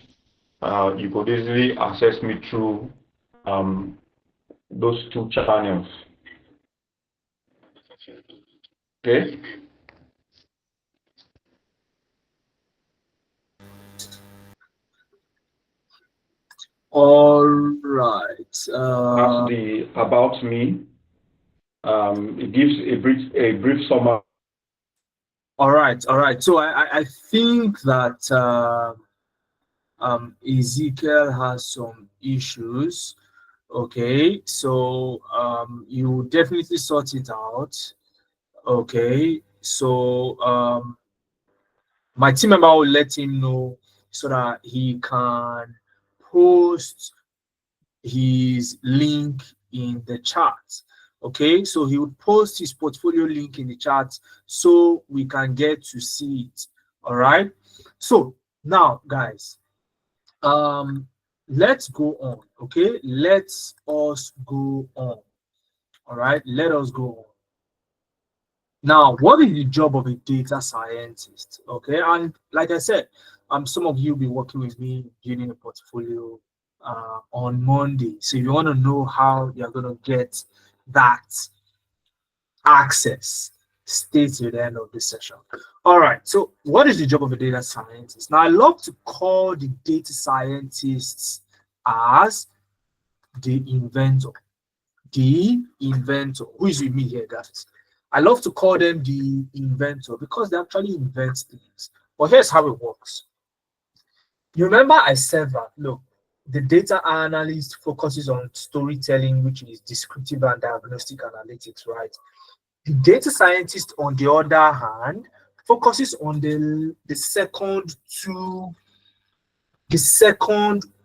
you could easily access me through those 2 channels. Okay. All right. That's the about me. It gives a brief summary. All right. So I think that Ezekiel has some issues. Okay, so you definitely sort it out. Okay, so my team member will let him know so that he can post his link in the chat. Okay, so he would post his portfolio link in the chat so we can get to see it. All right, so now guys, let's go on. Okay, let's us go on. All right, let us go on. Now, what is the job of a data scientist? Okay, and like I said, some of you will be working with me building a portfolio on Monday. So if you want to know how you're going to get that access, stay to the end of this session. All right, so what is the job of a data scientist? Now, I love to call the data scientists as the inventor. The inventor. Who is with me here, guys? I love to call them the inventor because they actually invent things. But here's how it works. You remember I said that, look, The data analyst focuses on storytelling, which is descriptive and diagnostic analytics, right? The data scientist, on the other hand, focuses on the second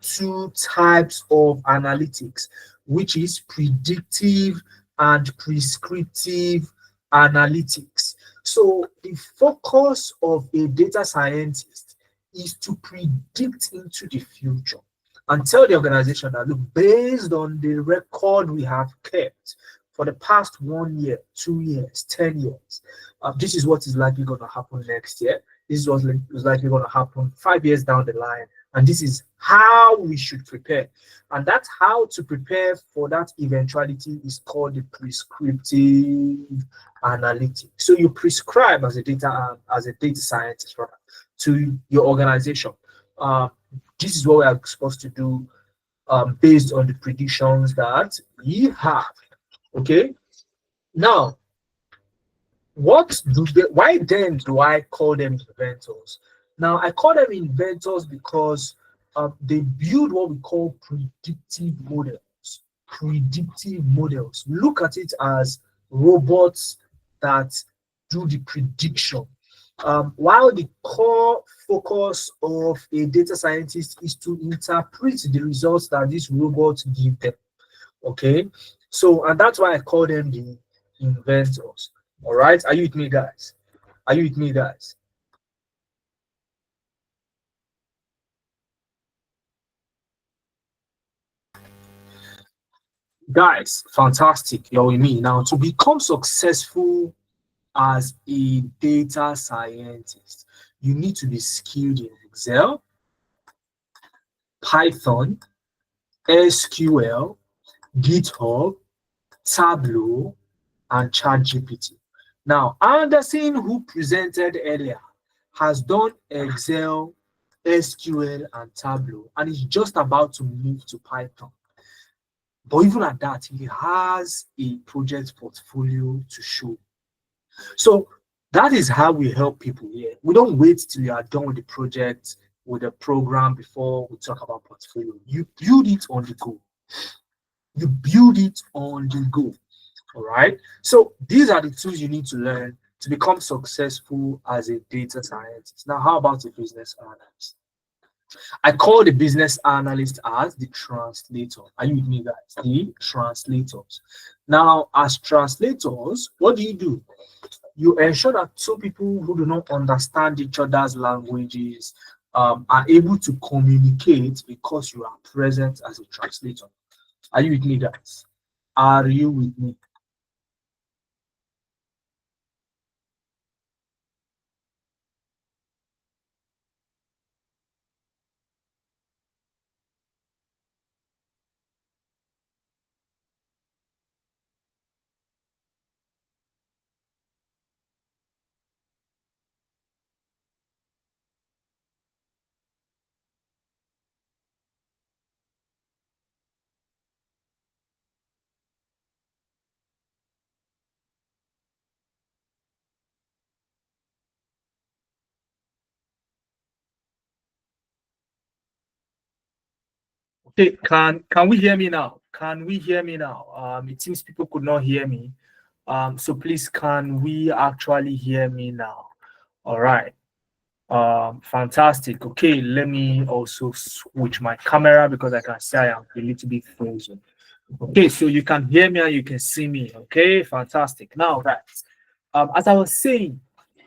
two types of analytics, which is predictive and prescriptive analytics. So the focus of a data scientist is to predict into the future and tell the organization that, look, based on the record we have kept for the past 1 year, 2 years, 10 years, this is what is likely going to happen next year. This is what is likely going to happen 5 years down the line. And this is how we should prepare. And that's how to prepare for that eventuality is called the prescriptive analytics. So you prescribe as a data scientist, rather, to your organization. This is what we are supposed to do based on the predictions that we have. Okay. Now, why then do I call them inventors? Now, I call them inventors because they build what we call predictive models. Predictive models. Look at it as robots that do the prediction. While the core focus of a data scientist is to interpret the results that these robots give them. Okay, so and that's why I call them the inventors. All right, are you with me, guys? Are you with me, guys? Guys, fantastic. You're with me now. To become successful as a data scientist, you need to be skilled in Excel, Python, SQL, GitHub, Tableau, and ChatGPT. Now, Anderson, who presented earlier, has done Excel, SQL, and Tableau, and is just about to move to Python. But even at that, he has a project portfolio to show. So that is how we help people here. We don't wait till you are done with the project, with the program before we talk about portfolio. You build it on the go. You build it on the go. All right. So these are the tools you need to learn to become successful as a data scientist. Now, how about a business analyst? I call the business analyst as the translator. Are you with me, guys? The translators. Now, as translators, what do? You ensure that two people who do not understand each other's languages are able to communicate because you are present as a translator. Are you with me, guys? Are you with me? Okay, can we hear me now? Can we hear me now? It seems people could not hear me. So please, can we actually hear me now? All right. Fantastic. Okay, let me also switch my camera because I can see I am a little bit frozen. Okay, so you can hear me and you can see me. Okay, fantastic. Now, guys, as I was saying,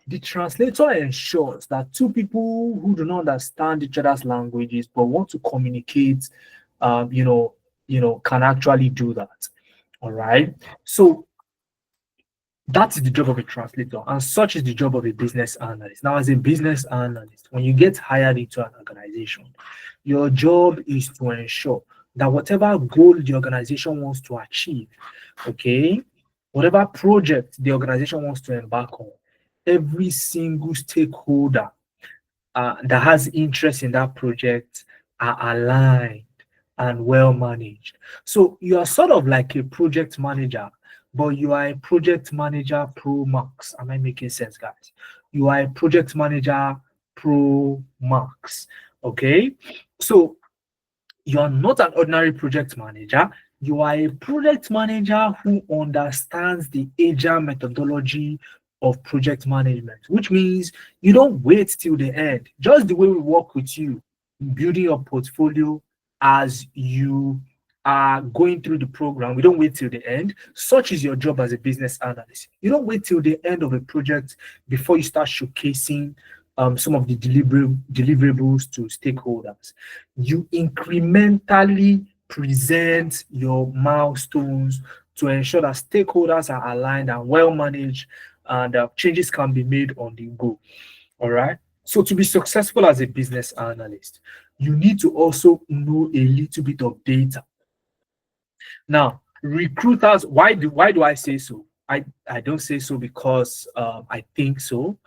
the translator ensures that two people who do not understand each other's languages but want to communicate, can actually do that. All right. So that is the job of a translator, and such is the job of a business analyst. Now, as a business analyst, when you get hired into an organization, your job is to ensure that whatever goal the organization wants to achieve, okay, whatever project the organization wants to embark on, every single stakeholder that has interest in that project are aligned and well managed. So you are sort of like a project manager, but you are a project manager pro max. Am I making sense, guys? You are a project manager pro max. Okay. So You are not an ordinary project manager. You are a project manager who understands the agile methodology of project management, which means you don't wait till the end. Just the way we work with you, building your portfolio as you are going through the program, we don't wait till the end. Such is your job as a business analyst. You don't wait till the end of a project before you start showcasing some of the deliverables to stakeholders. You incrementally present your milestones to ensure that stakeholders are aligned and well managed, and changes can be made on the go. All right. So to be successful as a business analyst, you need to also know a little bit of data. Now, recruiters, why do I say so? I don't say so because I think so.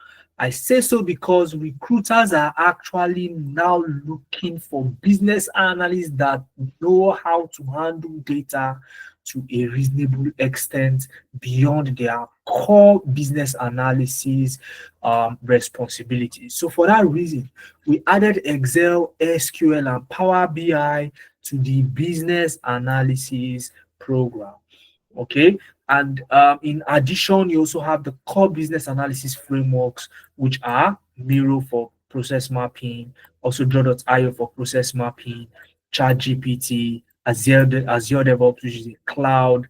I say so because recruiters are actually now looking for business analysts that know how to handle data to a reasonable extent beyond their core business analysis responsibilities. So for that reason, we added Excel, SQL, and Power BI to the business analysis program. Okay. And in addition, you also have the core business analysis frameworks, which are Miro for process mapping, also Draw.io for process mapping, ChatGPT, Azure DevOps, which is a cloud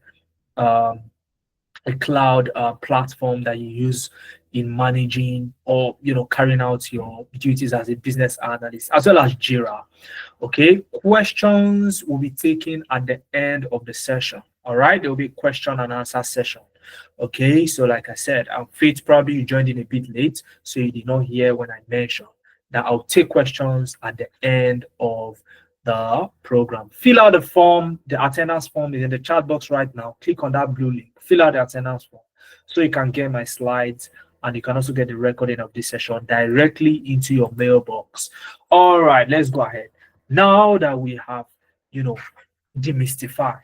platform that you use in managing or carrying out your duties as a business analyst, as well as Jira. Okay, questions will be taken at the end of the session. All right, there will be a question and answer session. Okay, so like I said, I'm Faith, probably you joined in a bit late, so you did not hear when I mentioned that I'll take questions at the end of the program. Fill out the form. The attendance form is in the chat box right now. Click on that blue link. Fill out the attendance form so you can get my slides, and you can also get the recording of this session directly into your mailbox. All right, let's go ahead. Now that we have, demystified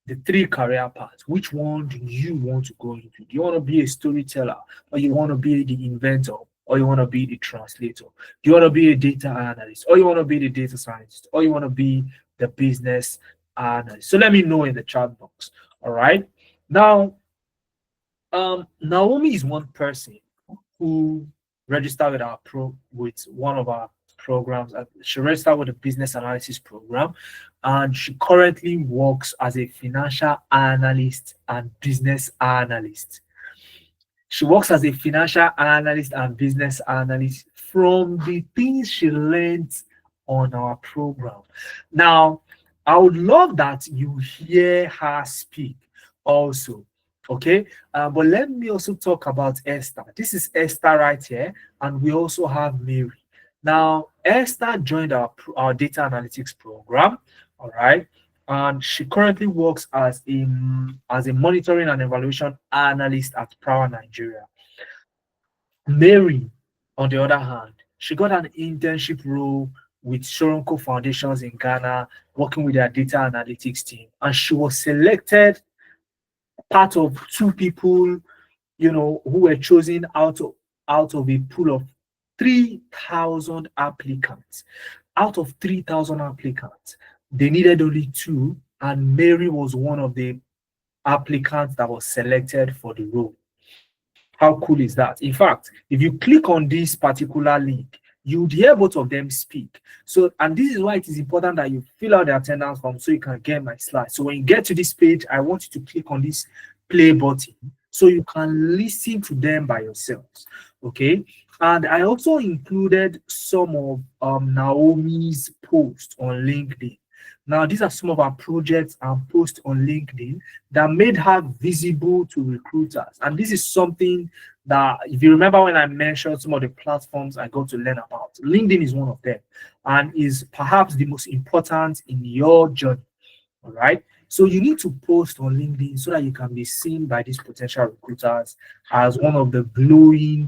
the 3 career paths, which one do you want to go into? Do you want to be a storyteller, or you want to be the inventor, or you want to be the translator? Do you want to be a data analyst, or you want to be the data scientist, or you want to be the business analyst? So let me know in the chat box. All right. Now, Naomi is one person who registered with one of our programs. She registered with the business analysis program, and she currently works as a financial analyst and business analyst. She works as a financial analyst and business analyst from the things she learned on our program. Now, I would love that you hear her speak also. Okay, but let me also talk about Esther. This is Esther right here, and we also have Mary. Now, Esther joined our data analytics program, all right, and she currently works as a monitoring and evaluation analyst at Power Nigeria. Mary, on the other hand, she got an internship role with Soronko Foundations in Ghana, working with their data analytics team, and she was selected part of 2 people, who were chosen out of a pool of 3,000 applicants. Out of 3,000 applicants, they needed only 2, and Mary was one of the applicants that was selected for the role. How cool is that? In fact, if you click on this particular link, you would hear both of them speak. So, and this is why it is important that you fill out the attendance form so you can get my slides. So when you get to this page, I want you to click on this play button so you can listen to them by yourselves. Okay. And I also included some of Naomi's posts on LinkedIn. Now, these are some of our projects and posts on LinkedIn that made her visible to recruiters. And this is something that, if you remember when I mentioned some of the platforms I got to learn about, LinkedIn is one of them and is perhaps the most important in your journey. All right. So you need to post on LinkedIn so that you can be seen by these potential recruiters as one of the glowing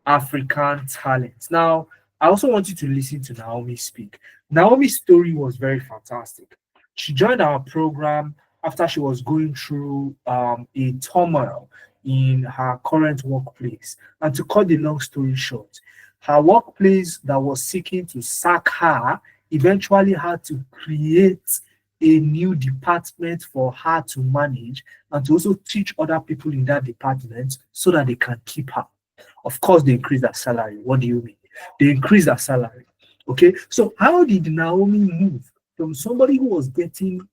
African talents. Now, I also want you to listen to Naomi speak. Naomi's story was very fantastic. She joined our program after she was going through a turmoil in her current workplace. And to cut the long story short, her workplace that was seeking to sack her eventually had to create a new department for her to manage and to also teach other people in that department so that they can keep her. Of course, they increase their salary. What do you mean? They increase their salary. Okay, so how did Naomi move from somebody who was getting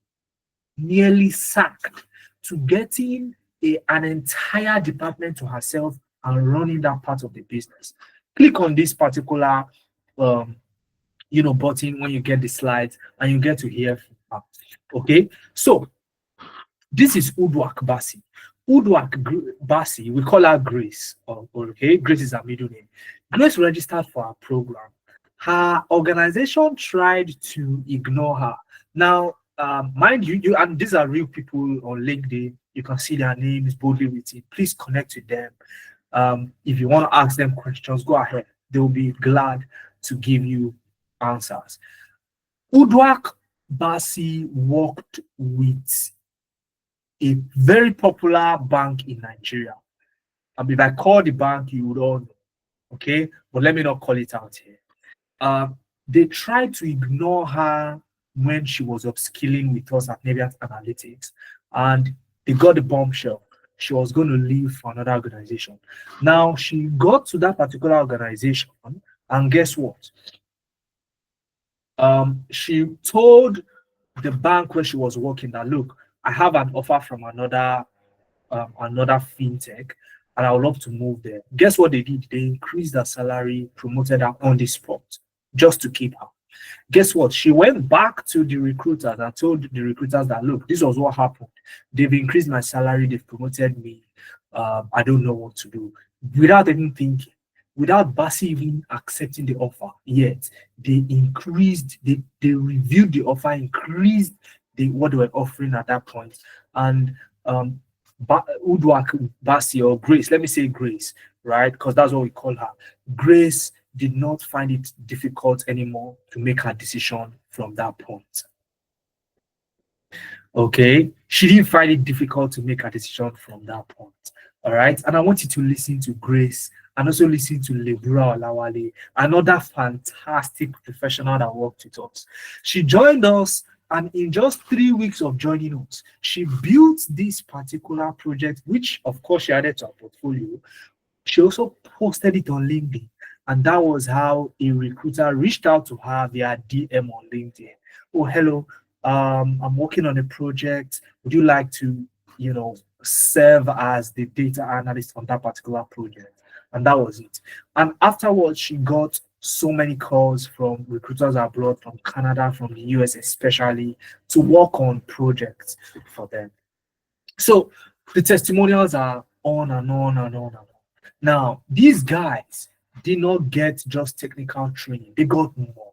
nearly sacked to getting an entire department to herself and running that part of the business? Click on this particular button when you get the slides and you get to hear from her. Okay, so this is Uduak Basi. Basi, we call her Grace. Okay, Grace is her middle name. Grace registered for our program. Her organization tried to ignore her. Now, mind you, and these are real people on LinkedIn. You can see their names boldly written. Please connect with them. If you want to ask them questions, go ahead. They will be glad to give you answers. Uduak Basi worked with a very popular bank in Nigeria. If I call the bank, you would all know. Okay, but let me not call it out here. They tried to ignore her when she was upskilling with us at Nebiant Analytics, and they got the bombshell. She was going to leave for another organization. Now she got to that particular organization, and guess what? She told the bank where she was working that, look, I have an offer from another fintech, and I would love to move there. Guess what they did? They increased her salary, promoted her on the spot, just to keep her. Guess what? She went back to the recruiters and told the recruiters that, look, this was what happened. They've increased my salary, they've promoted me. I don't know what to do. Without even thinking, without Basi even accepting the offer yet, they reviewed the offer, increased what they were offering at that point. And Uduak Basi, or Grace, let me say Grace, right? Because that's what we call her. Grace did not find it difficult anymore to make her decision from that point. Okay, she didn't find it difficult to make her decision from that point. All right, and I want you to listen to Grace and also listen to Lebura Olawale, another fantastic professional that worked with us. She joined us, and in just 3 weeks of joining us, she built this particular project, which of course she added to her portfolio. She also posted it on LinkedIn, and that was how a recruiter reached out to her via DM on LinkedIn. Oh, hello, I'm working on a project. Would you like to, serve as the data analyst on that particular project? And that was it. And afterwards, she got so many calls from recruiters abroad, from Canada, from the US especially, to work on projects for them. So the testimonials are on and on and on and on. Now, these guys did not get just technical training, they got more.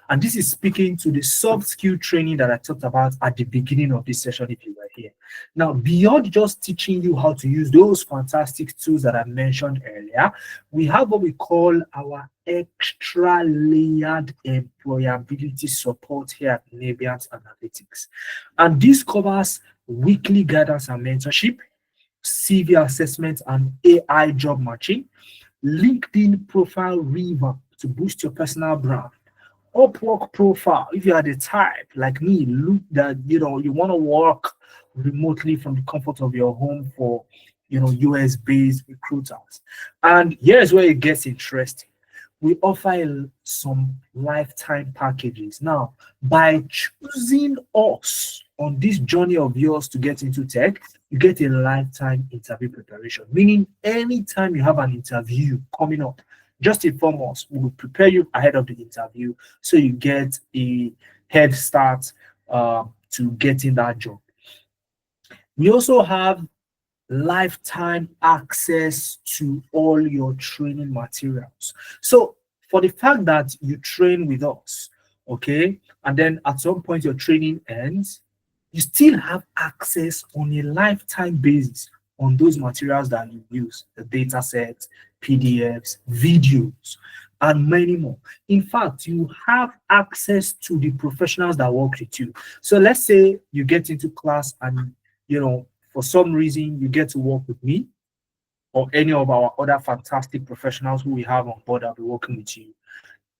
And this is speaking to the soft skill training that I talked about at the beginning of this session, if you were here. Now, beyond just teaching you how to use those fantastic tools that I mentioned earlier, we have what we call our extra layered employability support here at Nebiant Analytics. And this covers weekly guidance and mentorship, CV assessment and AI job matching, LinkedIn profile revamp to boost your personal brand, Upwork profile if you are the type like me, look that you want to work remotely from the comfort of your home for US based recruiters. And here's where it gets interesting. We offer some lifetime packages. Now, by choosing us on this journey of yours to get into tech, you get a lifetime interview preparation, meaning anytime you have an interview coming up, just inform us. We will prepare you ahead of the interview so you get a head start to getting that job. We also have lifetime access to all your training materials. So for the fact that you train with us, okay, and then at some point your training ends, you still have access on a lifetime basis on those materials that you use, the data sets, PDFs, videos, and many more. In fact, you have access to the professionals that work with you. So let's say you get into class and, for some reason you get to work with me or any of our other fantastic professionals who we have on board that will be working with you.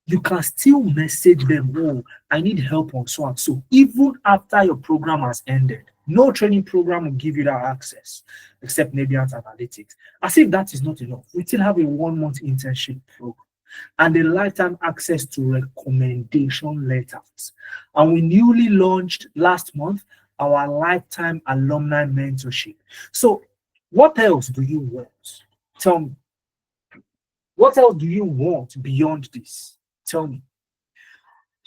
you can still message them, oh, I need help on so and so, even after your program has ended. No training program will give you that access except Nabiant Analytics. As if that is not enough, we still have a 1-month internship program and a lifetime access to recommendation letters. And we newly launched last month our lifetime alumni mentorship. So what else do you want? Tell me. What else do you want beyond this? Tell me.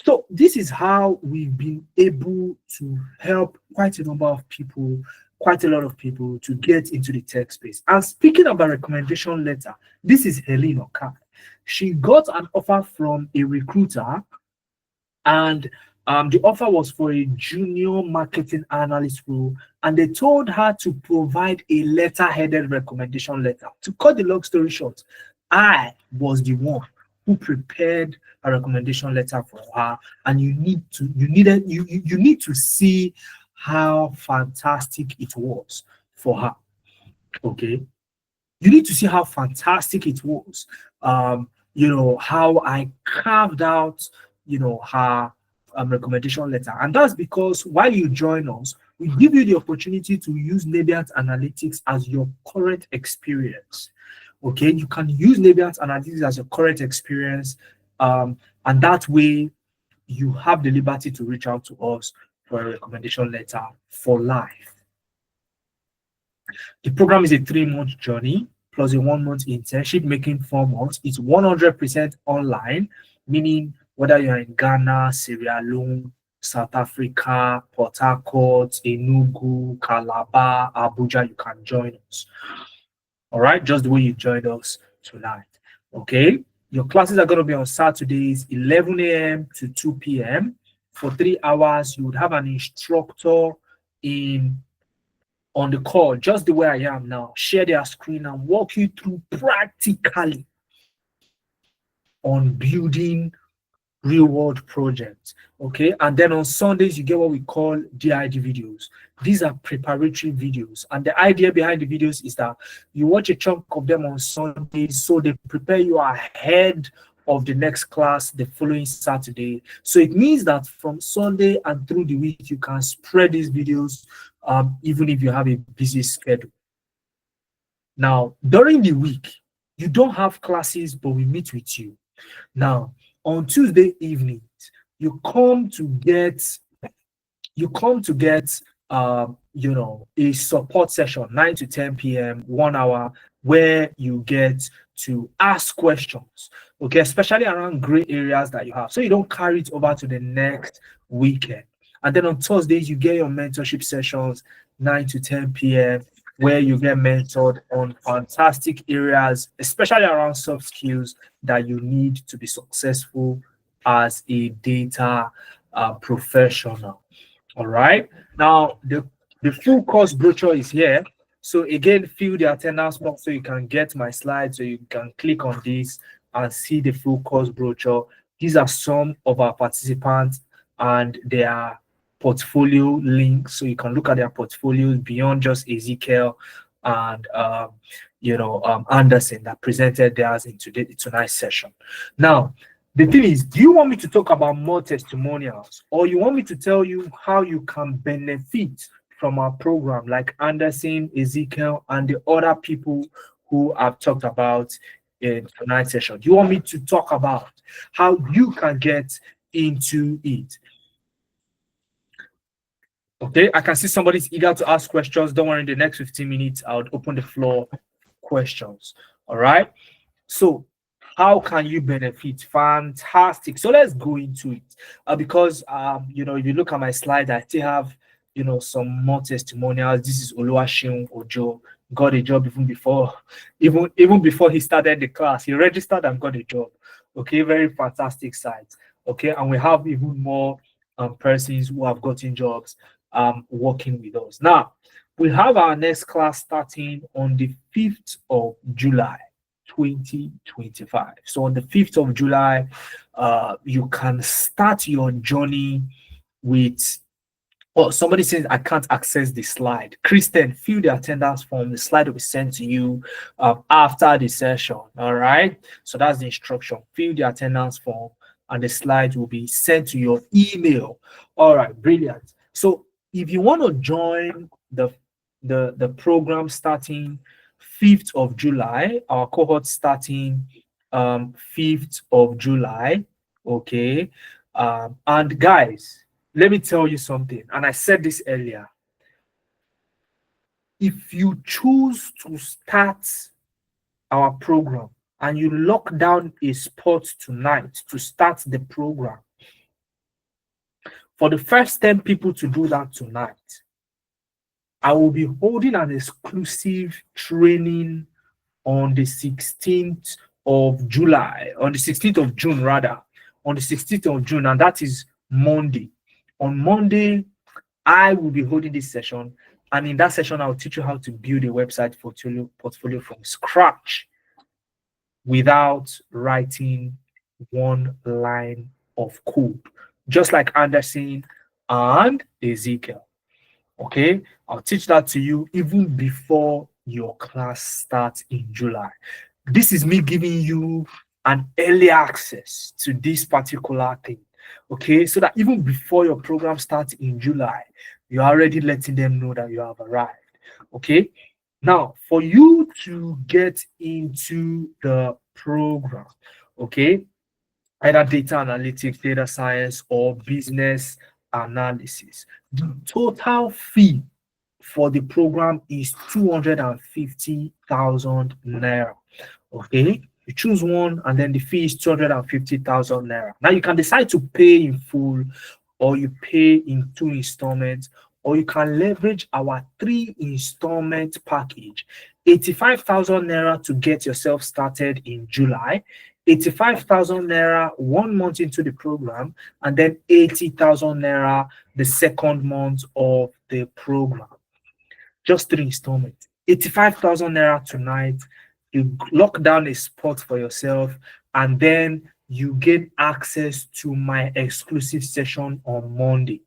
So this is how we've been able to help quite a number of people, quite a lot of people to get into the tech space. And speaking about recommendation letter, this is Helene Okai. She got an offer from a recruiter, and the offer was for a junior marketing analyst role, and they told her to provide a letter-headed recommendation letter. To cut the long story short, I was the one who prepared a recommendation letter for her, and you need to see how fantastic it was for her. Okay, you need to see how fantastic it was. How I carved out, her recommendation letter. And that's because while you join us, we give you the opportunity to use Nabiant Analytics as your current experience. Okay, you can use Nabiant Analytics as your current experience, and that way you have the liberty to reach out to us for a recommendation letter for life. The program is a 3-month journey plus a 1-month internship, making 4 months. It's 100% online, meaning whether you're in Ghana, Sierra Leone, South Africa, Port Harcourt, Enugu, Calabar, Abuja, you can join us. All right, just the way you joined us tonight. Okay, your classes are going to be on Saturdays, 11 a.m. to 2 p.m. For 3 hours. You would have an instructor on the call, just the way I am now, share their screen and walk you through practically on building real-world projects. Okay, and then on Sundays, you get what we call DID videos. These are preparatory videos, and the idea behind the videos is that you watch a chunk of them on Sundays, so they prepare you ahead of the next class the following Saturday. So it means that from Sunday and through the week, you can spread these videos, even if you have a busy schedule. Now, during the week, you don't have classes, but we meet with you. Now, on Tuesday evenings, you come to get a support session, 9 to 10 p.m., 1 hour, where you get to ask questions, okay, especially around gray areas that you have, so you don't carry it over to the next weekend. And then on Thursdays, you get your mentorship sessions, 9 to 10 p.m., where you get mentored on fantastic areas, especially around soft skills that you need to be successful as a data professional. All right. Now, the full course brochure is here. So again, fill the attendance box so you can get my slides, so you can click on this and see the full course brochure. These are some of our participants and their portfolio links, so you can look at their portfolios beyond just Ezekiel and Anderson that presented theirs in tonight's session. Now, the thing is, do you want me to talk about more testimonials, or you want me to tell you how you can benefit from our program, like Anderson, Ezekiel, and the other people who I've talked about in tonight's session? Do you want me to talk about how you can get into it? Okay, I can see somebody's eager to ask questions. Don't worry, in the next 15 minutes, I'll open the floor for questions. All right. So how can you benefit? Fantastic. So let's go into it. Because if you look at my slide, I still have some more testimonials. This is Oluwaseun Ojo, got a job even before he started the class. He registered and got a job. Okay, very fantastic site. Okay, and we have even more persons who have gotten jobs working with us. Now, we have our next class starting on the 5th of July, 2025. So on the 5th of July, you can start your journey with Oh, somebody says I can't access the slide. Kristen, fill the attendance form. The slide will be sent to you after the session. All right. So that's the instruction. Fill the attendance form, and the slide will be sent to your email. All right, brilliant. So if you want to join the program starting 5th of July, our cohort starting 5th of July. Okay. And guys, let me tell you something, and I said this earlier. If you choose to start our program and you lock down a spot tonight to start the program, for the first 10 people to do that tonight, I will be holding an exclusive training on the 16th of July, on the 16th of June, rather, on the 16th of June, and that is Monday. On Monday, I will be holding this session, and in that session, I'll teach you how to build a website portfolio from scratch without writing one line of code, just like Anderson and Ezekiel. Okay, I'll teach that to you even before your class starts in July. This is me giving you an early access to this particular thing. Okay, so that even before your program starts in July, you're already letting them know that you have arrived. Okay, now for you to get into the program, okay, either data analytics, data science, or business analysis, the total fee for the program is 250,000 naira. Okay, you choose one, and then the fee is 250,000 naira. Now you can decide to pay in full, or you pay in 2 installments, or you can leverage our 3 installment package. 85,000 naira to get yourself started in July, 85,000 naira 1 month into the program, and then 80,000 naira the second month of the program. Just 3 installments. 85,000 naira tonight. You lock down a spot for yourself, and then you gain access to my exclusive session on Monday.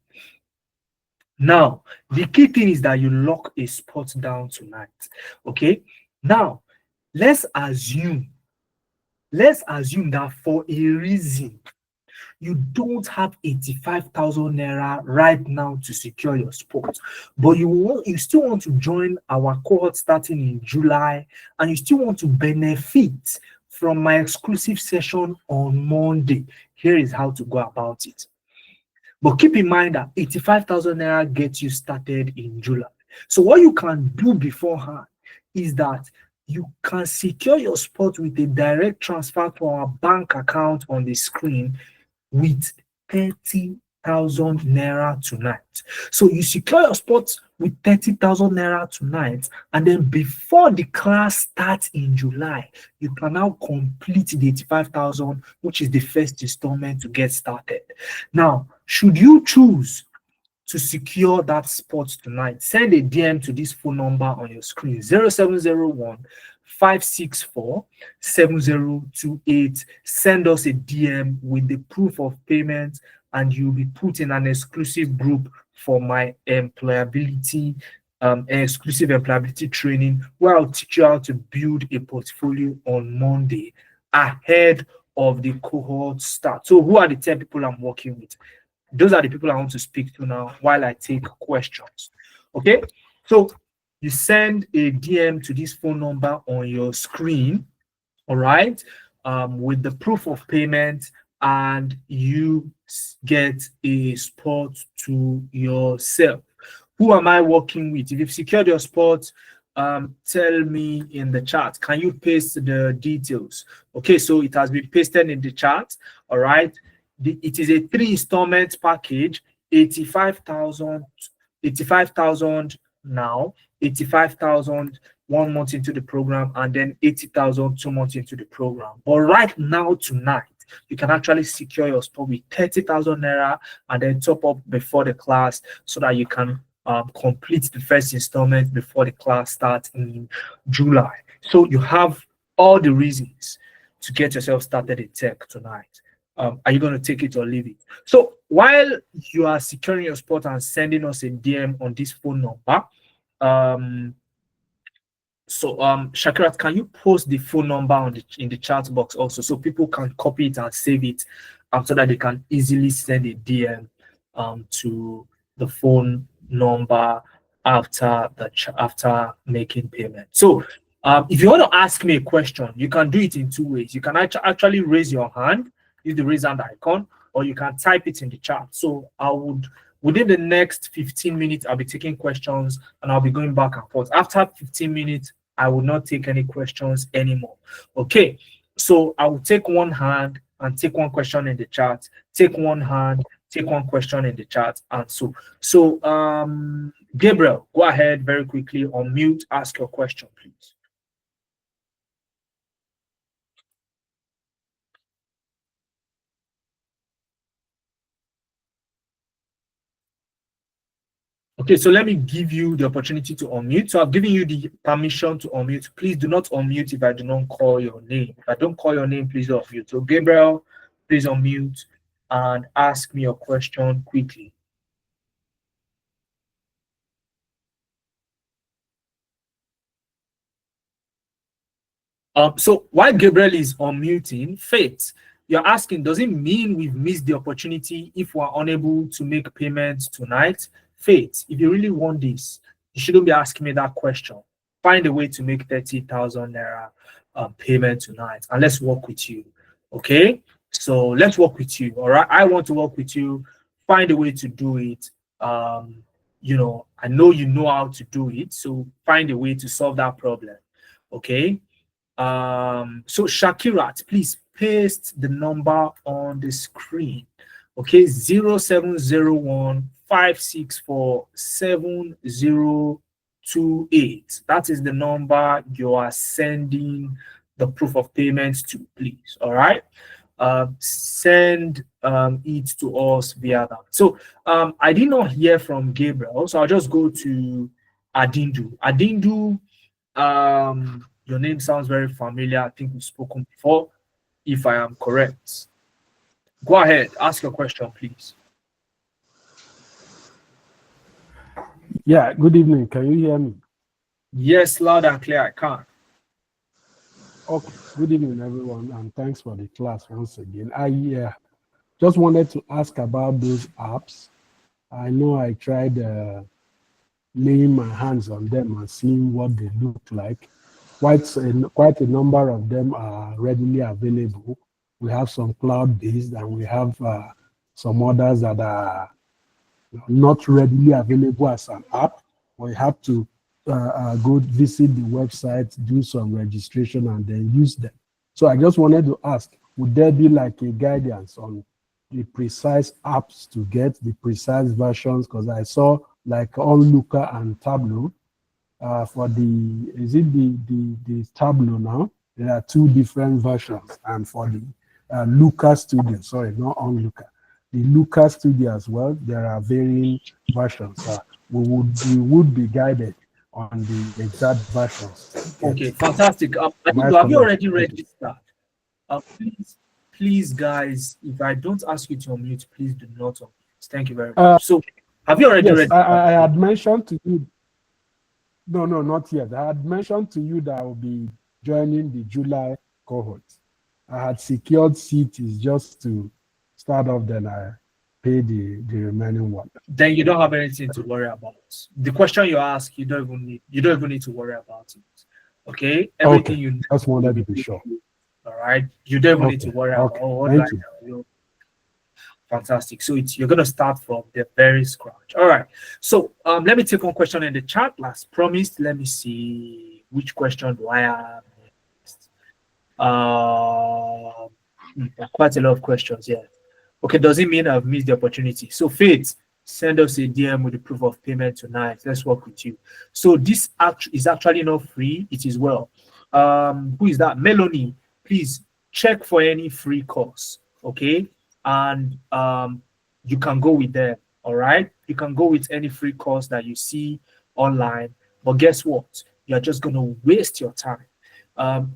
Now, the key thing is that you lock a spot down tonight. Okay. Now, let's assume that for a reason you don't have 85,000 naira right now to secure your spot, but you still want to join our cohort starting in July, and you still want to benefit from my exclusive session on Monday. Here is how to go about it. But keep in mind that 85,000 naira gets you started in July. So what you can do beforehand is that you can secure your spot with a direct transfer to our bank account on the screen with 30,000 naira tonight. So you secure your spot with 30,000 naira tonight, and then before the class starts in July, you can now complete the 85,000, which is the first installment to get started. Now, should you choose to secure that spot tonight, send a DM to this phone number on your screen, 0701 564 7028. Send us a DM with the proof of payment, and you'll be put in an exclusive group for my exclusive employability training, where I'll teach you how to build a portfolio on Monday ahead of the cohort start. So who are the 10 people I'm working with? Those are the people I want to speak to now while I take questions. Okay, so you send a DM to this phone number on your screen, all right, with the proof of payment, and you get a spot to yourself. Who am I working with? If you've secured your spot, tell me in the chat. Can you paste the details? Okay, so it has been pasted in the chat, all right. It is a 3 installment package, 85,000 now, 85,000 1 month into the program, and then 80,000 2 months into the program. But right now, tonight, you can actually secure your spot with 30,000 naira and then top up before the class, so that you can complete the first installment before the class starts in July. So you have all the reasons to get yourself started in tech tonight. Are you going to take it or leave it? So while you are securing your spot and sending us a DM on this phone number, Shakirat, can you post the phone number in the chat box also, so people can copy it and save it, so that they can easily send a DM to the phone number after making payment. So if you want to ask me a question, you can do it in two ways. You can actually raise your hand, use the raise hand icon, or you can type it in the chat. So within the next 15 minutes, I'll be taking questions and I'll be going back and forth. After 15 minutes, I will not take any questions anymore. Okay, so I will take one hand and take one question in the chat, take one hand, take one question in the chat, and so Gabriel, go ahead very quickly, unmute, ask your question, please. Okay, so let me give you the opportunity to unmute. So I've given you the permission to unmute. Please do not unmute if I do not call your name. If I don't call your name, please don't unmute. So Gabriel, please unmute and ask me your question quickly. So while Gabriel is unmuting, Faith, you're asking, does it mean we've missed the opportunity if we're unable to make payments tonight? Faith, if you really want this, you shouldn't be asking me that question. Find a way to make 30,000 naira payment tonight, and let's work with you. Okay, so let's work with you. All right, I want to work with you. Find a way to do it. You know, I know you know how to do it, so find a way to solve that problem. Okay. So Shakirat, please paste the number on the screen. Okay, 0701 564 7028. That is the number you are sending the proof of payment to, please. All right. Send it to us via that. So I did not hear from Gabriel, so I'll just go to Adindu. Adindu, your name sounds very familiar. I think we've spoken before, if I am correct. Go ahead, ask your question, please. Yeah, good evening. Can you hear me? Yes, loud and clear, I can. Okay, good evening, everyone, and thanks for the class once again. I just wanted to ask about those apps. I know I tried laying my hands on them and seeing what they look like. Quite a number of them are readily available. We have some cloud-based, and we have some others that are not readily available as an app. We have to go visit the website, do some registration, and then use them. So I just wanted to ask, would there be like a guidance on the precise apps to get the precise versions? Because I saw like Onlooker and Tableau. For the, is it the Tableau now? There are two different versions, and for the Looker Studio, sorry, not Onlooker, the Looker Studio as well, there are varying versions. We would be guided on the exact versions. Okay, fantastic. Have you already registered? Please, guys, if I don't ask you to unmute, please do not unmute. Thank you very much. So, have you already registered? I had mentioned to you. No, not yet. I had mentioned to you that I will be joining the July cohort. I had secured seats just to start off, then I pay the remaining one. Then you don't have anything to worry about. The question you ask, you don't even need to worry about it. Okay? Everything okay. you need. Just wanted to be sure. All right. You don't even need to worry about Thank you. Fantastic. So you're going to start from the very scratch. All right. So let me take one question in the chat. Last promised. Let me see which question do I have next. Quite a lot of questions here. Okay. Does it mean I've missed the opportunity? So Faith, send us a DM with the proof of payment tonight. Let's work with you. So this is actually not free. It is well. Who is that? Melanie, please check for any free course. Okay. And you can go with them. All right. You can go with any free course that you see online. But guess what? You're just going to waste your time.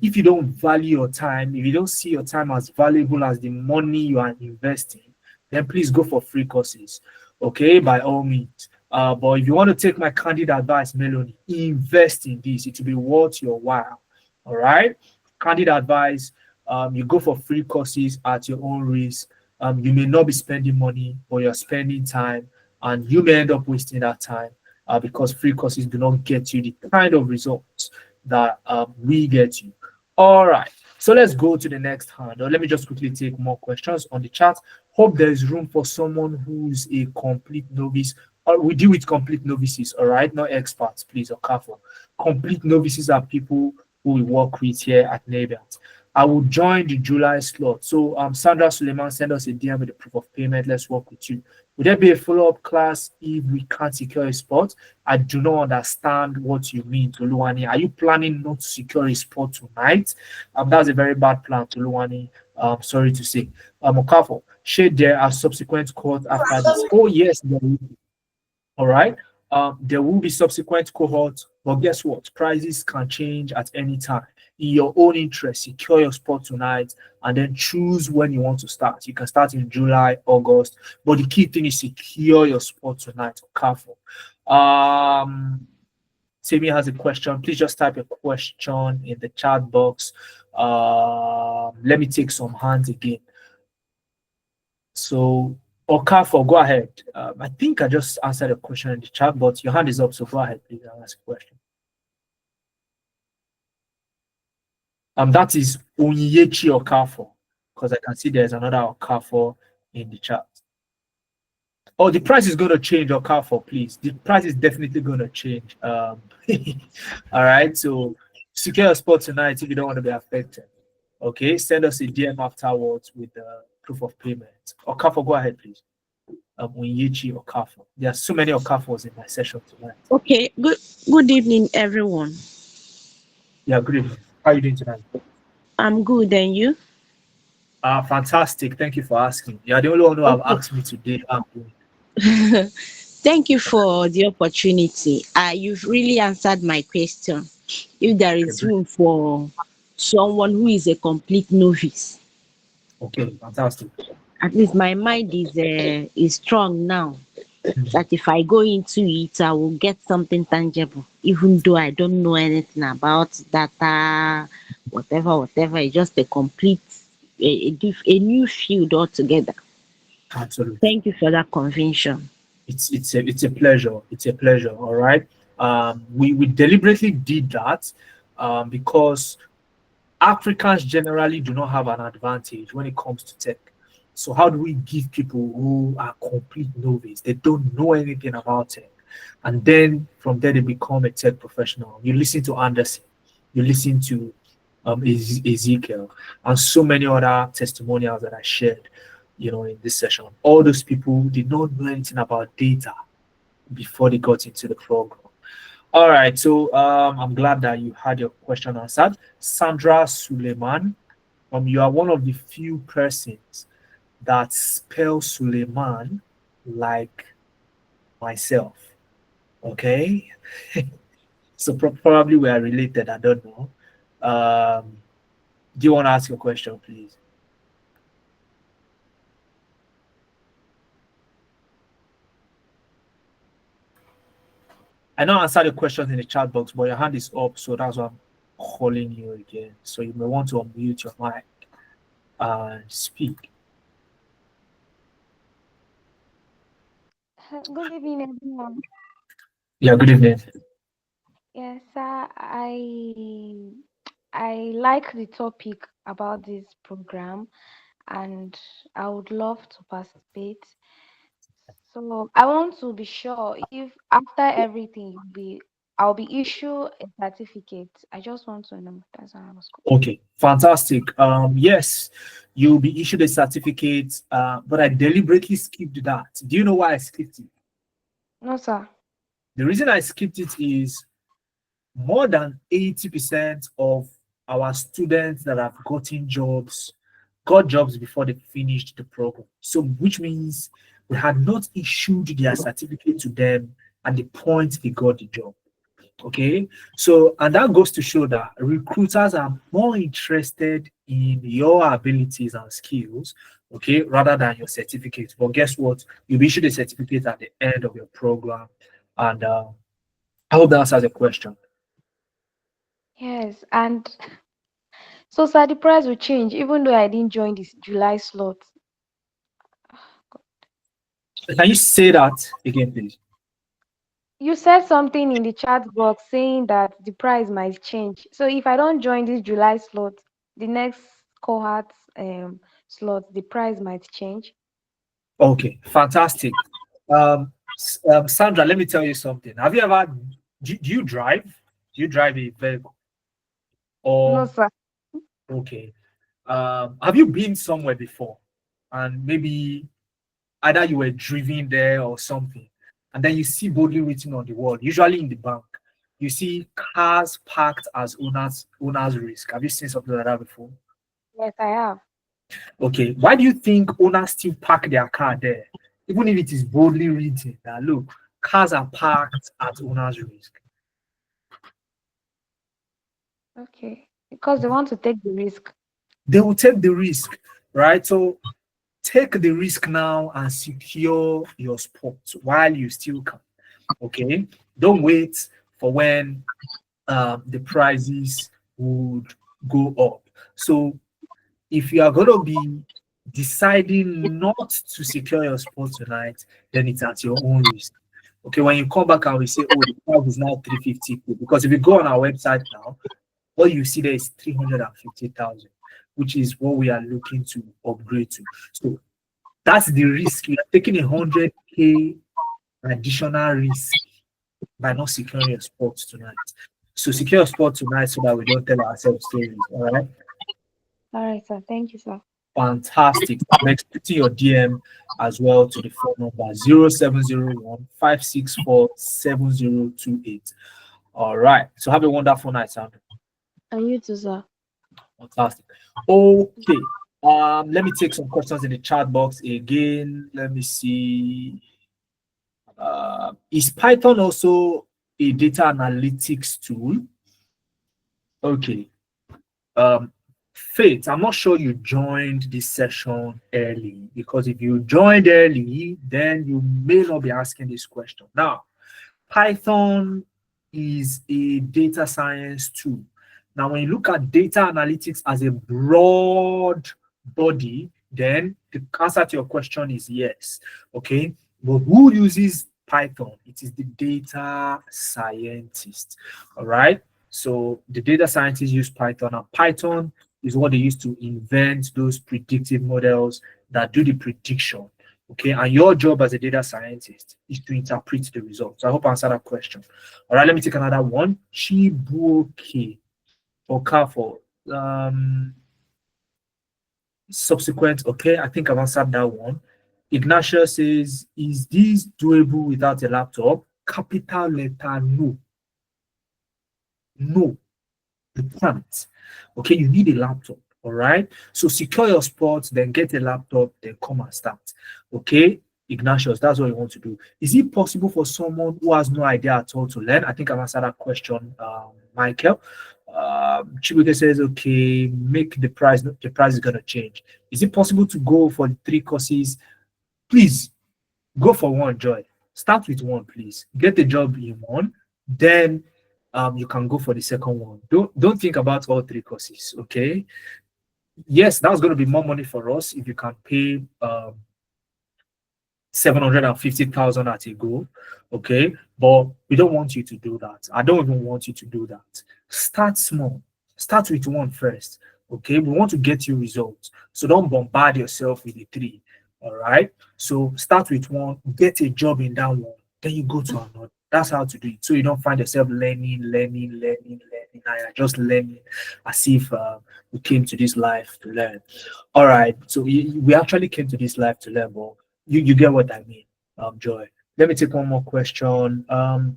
if you don't value your time, if you don't see your time as valuable as the money you are investing, then please go for free courses. Okay, by all means. But if you want to take my candid advice, Melanie, invest in this. It will be worth your while. All right. Candid advice. You go for free courses at your own risk. You may not be spending money, but you're spending time, and you may end up wasting that time because free courses do not get you the kind of results that we get you. All right. So let's go to the next hand. Let me just quickly take more questions on the chat. Hope there is room for someone who's a complete novice. We deal with complete novices, all right? Not experts, please, or careful. Complete novices are people who we work with here at Nabiat. I will join the July slot. So Sandra Suleiman, send us a DM with the proof of payment. Let's work with you. Would there be a follow-up class if we can't secure a spot? I do not understand what you mean, Toluwani. Are you planning not to secure a spot tonight? That's a very bad plan, Toluwani. Sorry to say. Okafo, should there are subsequent cohorts after this? Oh, yes, there will be. All right. There will be subsequent cohorts, but guess what? Prices can change at any time. In your own interest, secure your spot tonight and then choose when you want to start. You can start in July, August, but the key thing is secure your spot tonight. Careful. Timmy has a question. Please just type a question in the chat box. Let me take some hands again. So, Okafor, go ahead. I think I just answered a question in the chat, but your hand is up, so go ahead, please, and ask a question. That is Onyechi Okafor, because I can see there's another Okafor in the chat. Oh, the price is going to change, Okafor, please. The price is definitely going to change. All right, so secure a spot tonight if you don't want to be affected. Okay, send us a DM afterwards with the proof of payment. Okafor, go ahead, please. Onyechi Okafor. There are so many Okafors in my session tonight. Okay, good evening, everyone. Yeah, good evening. How are you doing tonight? I'm good, and you? Fantastic. Thank you for asking. You're the only one who have asked me today. Thank you for the opportunity. You've really answered my question. If there is room for someone who is a complete novice. Okay, fantastic. At least my mind is strong now. That if I go into it, I will get something tangible, even though I don't know anything about data, whatever. It's just a complete, a new field altogether. Absolutely. Thank you for that convention. It's a pleasure. It's a pleasure. All right. We deliberately did that because Africans generally do not have an advantage when it comes to tech. So how do we give people who are complete novice? They don't know anything about tech. And then from there, they become a tech professional. You listen to Anderson, you listen to Ezekiel, and so many other testimonials that I shared, in this session. All those people did not know anything about data before they got into the program. All right, so I'm glad that you had your question answered. Sandra Suleiman, you are one of the few persons that spell Suleiman like myself. Okay, so probably we are related. I don't know. Do you want to ask your question, please? I know I answered the questions in the chat box, but your hand is up, so that's why I'm calling you again. So you may want to unmute your mic and speak. Good evening, everyone. Yeah, good evening. Yes, I like the topic about this program, and I would love to participate. So I want to be sure if after everything I'll be issued a certificate. I just want to know. That's what I was calling. Okay, fantastic. Yes, you'll be issued a certificate, but I deliberately skipped that. Do you know why I skipped it? No, sir. The reason I skipped it is more than 80% of our students that have gotten jobs got jobs before they finished the program. So which means we had not issued their certificate to them at the point they got the job. Okay, so and that goes to show that recruiters are more interested in your abilities and skills, okay, rather than your certificate. But guess what? You'll be issued a certificate at the end of your program. And I hope that answers the question. Yes, and so sir, the price will change even though I didn't join this July slot. Can you say that again, please? You said something in the chat box saying that the price might change. So if I don't join this July slot, the next cohort slot, the price might change. Okay, fantastic. Sandra, let me tell you something. Have you ever, do you drive? Do you drive a vehicle? Or, No, sir. okay. Have you been somewhere before and maybe either you were driven there or something, and then you see boldly written on the wall, usually in the bank, you see cars parked as owners risk. Have you seen something like that before? Yes, I have. Okay, why do you think owners still park their car there, even if it is boldly written that look, cars are parked at owner's risk? Okay, because they want to take the risk. They will take the risk, right? So take the risk now and secure your spot while you still can. Okay, don't wait for when the prices would go up. So if you are going to be deciding not to secure your spot tonight, then it's at your own risk. Okay, when you come back and we say, oh, the price is now 350, because if you go on our website now, all you see there is 350,000, which is what we are looking to upgrade to. So that's the risk. You're taking 100K additional risk by not securing your spot tonight. So secure your spot tonight so that we don't tell ourselves stories. All right. All right, sir. Thank you, sir. Fantastic. I'm expecting your DM as well to the phone number 0701 564 7028. All right. So have a wonderful night, Sandra. And you too, sir. Fantastic. Okay. Let me take some questions in the chat box again. Let me see. Is Python also a data analytics tool? Okay. Faith, I'm not sure you joined this session early, because if you joined early, then you may not be asking this question. Now, Python is a data science tool. Now, when you look at data analytics as a broad body, then the answer to your question is yes. Okay, but who uses Python? It is the data scientist. All right. So the data scientists use Python, and Python is what they use to invent those predictive models that do the prediction. Okay, and your job as a data scientist is to interpret the results. I hope I answered that question. All right, let me take another one. Chibuke Okafor. Subsequent, okay, I think I've answered that one. Ignatius says, is this doable without a laptop? Capital letter no. No, you can't. Okay, you need a laptop. All right, so secure your spot, then get a laptop, then come and start. Okay, Ignatius, that's what you want to do. Is it possible for someone who has no idea at all to learn? I think I've answered that question, Michael. Chibuke says, okay, make the price is going to change. Is it possible to go for the 3 courses? Please go for one, Joy. Start with one, please. Get the job in one, then you can go for the second one. Don't think about all 3 courses, okay? Yes, that's going to be more money for us if you can pay 750,000 at a go, okay? But we don't want you to do that. I don't even want you to do that. Start small. Start with one first, okay? We want to get you results, so don't bombard yourself with the 3. All right, so start with one, get a job in that one, then you go to another. That's how to do it, so you don't find yourself learning. Now you're just learning as if we came to this life to learn. All right, so we actually came to this life to learn, but you get what I mean. Joy, let me take one more question.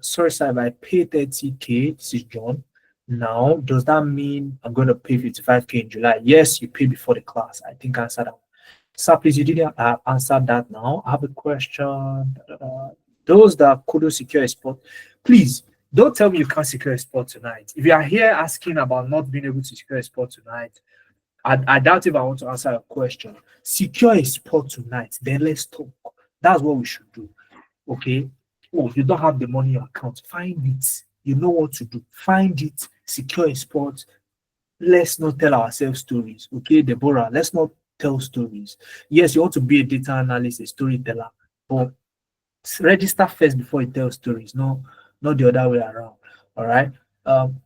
Sorry, sir, if I pay 30K, this is John. Now, does that mean I'm going to pay 55K in July? Yes, you pay before the class. I think I answered that one. Sir, please, you didn't answer that now. I have a question. Those that couldn't secure a spot, please, don't tell me you can't secure a spot tonight. If you are here asking about not being able to secure a spot tonight, I doubt if I want to answer your question. Secure a spot tonight, then let's talk. That's what we should do. Okay. Oh, you don't have the money in your account. Find it. You know what to do. Find it, secure a spot. Let's not tell ourselves stories. Okay, Deborah, let's not tell stories. Yes, you want to be a data analyst, a storyteller, but register first before you tell stories. No, not the other way around. All right.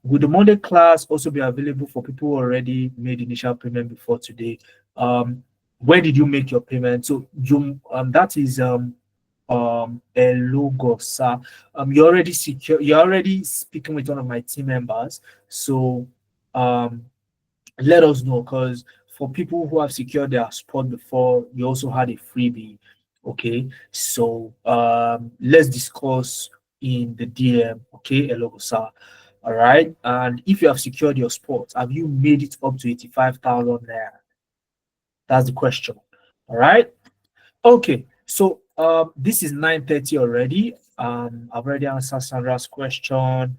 Will the Monday class also be available for people who already made initial payment before today? Where did you make your payment? So you that is a logo, sir. You're already secure, you're already speaking with one of my team members. So let us know, because for people who have secured their spot before, you also had a freebie. Okay, so let's discuss in the DM. Okay, hello, sir. All right, and if you have secured your spot, have you made it up to 85,000 naira? That's the question. All right. Okay, so this is 9:30 already. I've already answered Sandra's question.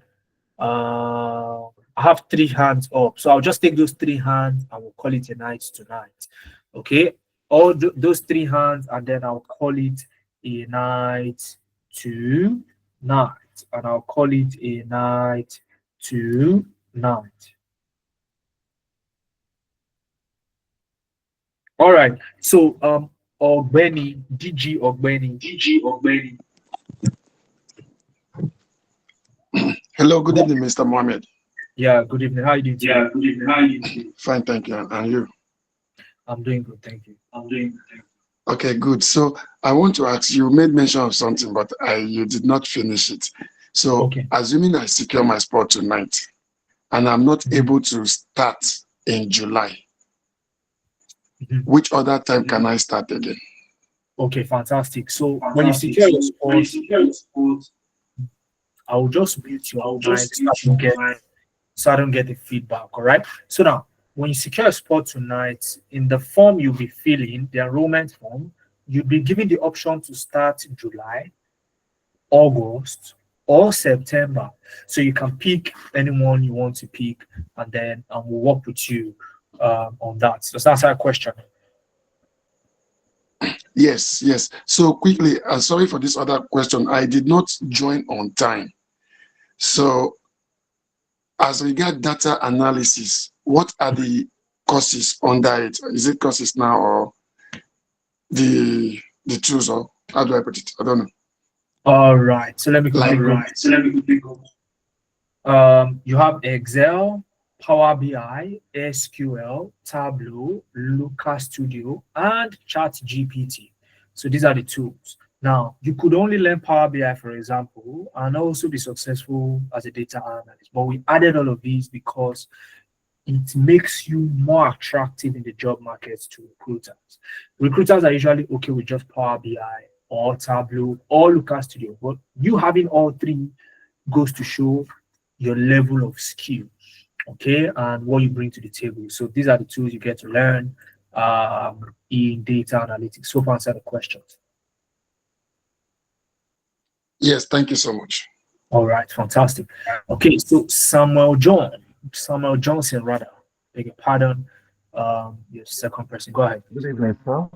I have 3 hands up, so I'll just take those 3 hands and we'll call it a night tonight. Okay, all those 3 hands, and then I'll call it a night tonight, and I'll call it a night tonight. All right, so Ogbeni, DG Ogbeni. Hello, good evening, Mr. Mohammed. Yeah, good evening. How are you doing? Fine, thank you. And you? I'm doing good, thank you. Okay, good. So I want to ask, you made mention of something, but you did not finish it. So Okay. assuming I secure my spot tonight and I'm not able to start in July, which other time can I start again? Okay, fantastic. So when you secure your spot, I will just mute your mic so I don't get the feedback. All right. So now, when you secure a spot tonight, in the form you'll be filling, the enrollment form, you'll be given the option to start July, August, or September. So you can pick anyone you want to pick, and then we'll work with you on that. So that's our question. Yes. So quickly, sorry for this other question. I did not join on time. So as regard data analysis, what are the courses under it? Is it courses now or the tools, or how do I put it? I don't know. All right. So let me quickly go. You have Excel, Power BI, SQL, Tableau, Looker Studio, and ChatGPT. So these are the tools. Now, you could only learn Power BI, for example, and also be successful as a data analyst. But we added all of these because it makes you more attractive in the job market to recruiters. Recruiters are usually okay with just Power BI or Tableau or Looker Studio, but you having all three goes to show your level of skill, okay, and what you bring to the table. So these are the tools you get to learn in data analytics. So far, answer the questions. Yes, thank you so much. All right, fantastic. Okay, so Samuel Johnson, rather. Beg your pardon. Your second person. Go ahead. Good evening, sir.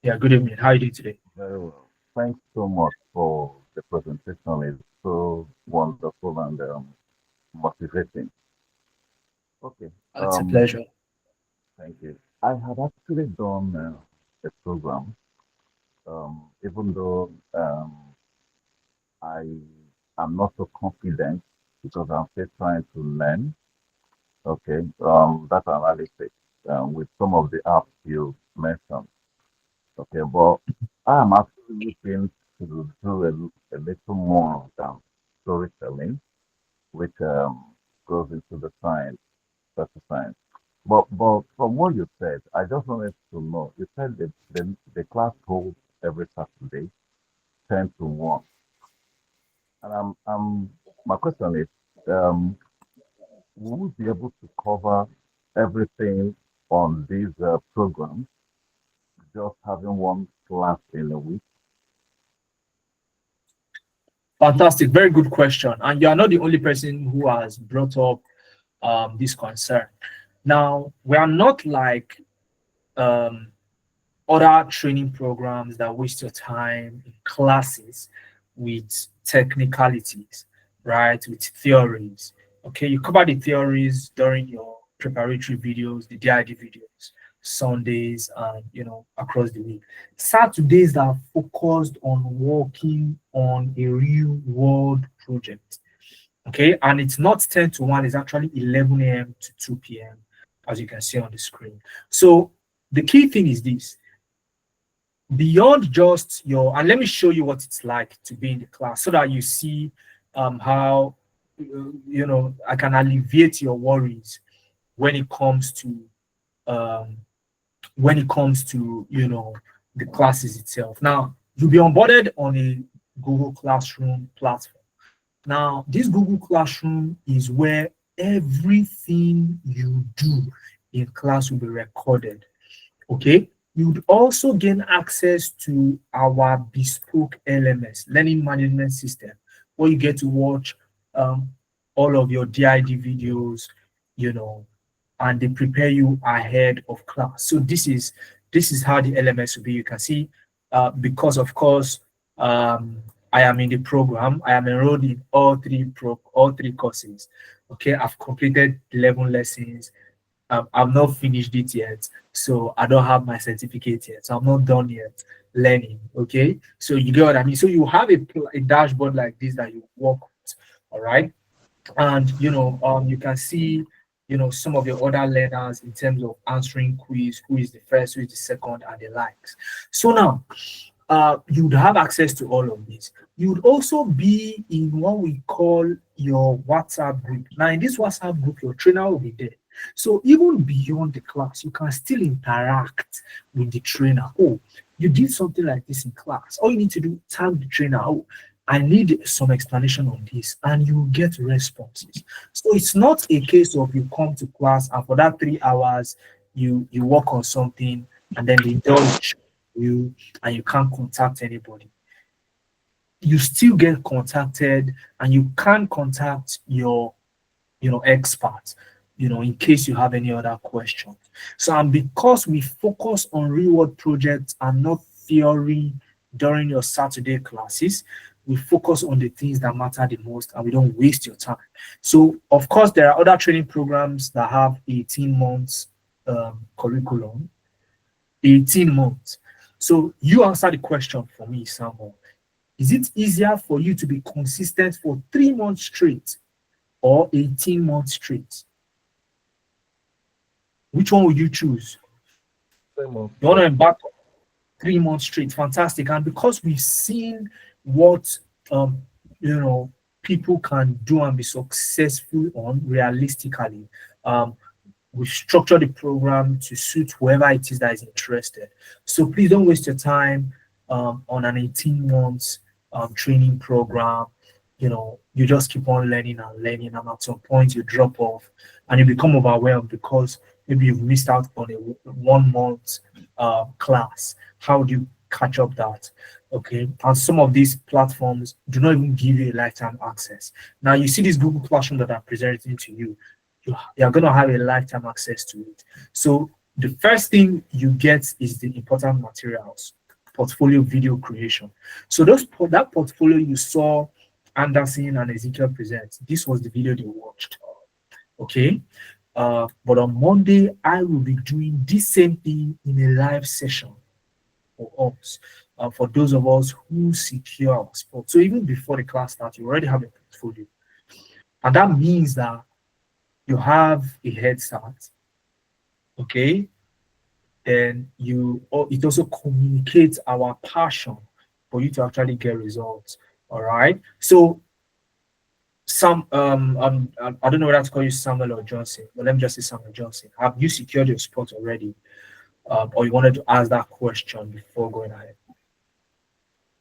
Yeah, good evening. How are you doing today? Very well. Thanks so much for the presentation. It's so wonderful and motivating. Okay. It's a pleasure. Thank you. I had actually done a program, even though I am not so confident because I'm still trying to learn. Okay, data analytics with some of the apps you mentioned. Okay, but I am actually looking to do a little more than storytelling, which goes into the science, data science. But from what you said, I just wanted to know. You said that the class holds every Saturday, 10 to 1. And my question is, will we be able to cover everything on these programs, just having one class in a week? Fantastic, very good question. And you are not the only person who has brought up this concern. Now, we are not like other training programs that waste your time in classes with technicalities, right? With theories. Okay, you cover the theories during your preparatory videos, the DID videos, Sundays, and across the week. Saturdays are focused on working on a real world project. Okay, and it's not 10 to 1, it's actually 11 a.m. to 2 p.m. as you can see on the screen. So the key thing is this: beyond just and let me show you what it's like to be in the class so that you see how I can alleviate your worries when it comes to the classes itself. Now, you'll be onboarded on a Google Classroom platform. Now, this Google Classroom is where everything you do in class will be recorded. Okay, you would also gain access to our bespoke LMS, Learning Management System, where you get to watch all of your DID videos, and they prepare you ahead of class. So this is how the LMS will be. You can see, because of course, I am in the program. I am enrolled in all three courses. Okay, I've completed 11 lessons. I've not finished it yet, so I don't have my certificate yet. So I'm not done yet learning. Okay, so you get what I mean. So you have a dashboard like this that you work with. All right, and you can see some of your other learners in terms of answering quiz, who is the first, who is the second, and the likes. So now you would have access to all of this. You would also be in what we call your WhatsApp group. Now, in this WhatsApp group, your trainer will be there. So even beyond the class, you can still interact with the trainer. Oh, you did something like this in class. All you need to do, tag the trainer. Oh, I need some explanation on this, and you get responses. So it's not a case of you come to class and for that 3 hours you work on something and then they don't you and you can't contact anybody. You still get contacted and you can contact your experts in case you have any other questions. So, and because we focus on real world projects and not theory during your Saturday classes, we focus on the things that matter the most and we don't waste your time. So of course there are other training programs that have 18 months curriculum. 18 months. So you answer the question for me, Samuel. Is it easier for you to be consistent for 3 months straight or 18 months straight? Which one would you choose? 3 months. You want to embark 3 months straight? Fantastic. And because we've seen what people can do and be successful on realistically, we structure the program to suit whoever it is that is interested. So please don't waste your time on an 18 months training program. You just keep on learning and learning, and at some point you drop off and you become overwhelmed because maybe you've missed out on a 1 month class. How do you catch up that? Okay, and some of these platforms do not even give you a lifetime access. Now you see this Google Classroom that I'm presenting to you. You're going to have a lifetime access to it. So the first thing you get is the important materials, portfolio video creation. So that portfolio you saw Anderson and Ezekiel present, this was the video they watched. Okay, but on Monday I will be doing this same thing in a live session for us, for those of us who secure our spot. So even before the class starts, you already have a portfolio, and that means that you have a head start. Okay, then it also communicates our passion for you to actually get results. All right, so I don't know whether to call you Samuel or Johnson, but let me just say Samuel Johnson. Have you secured your spot already, or you wanted to ask that question before going ahead?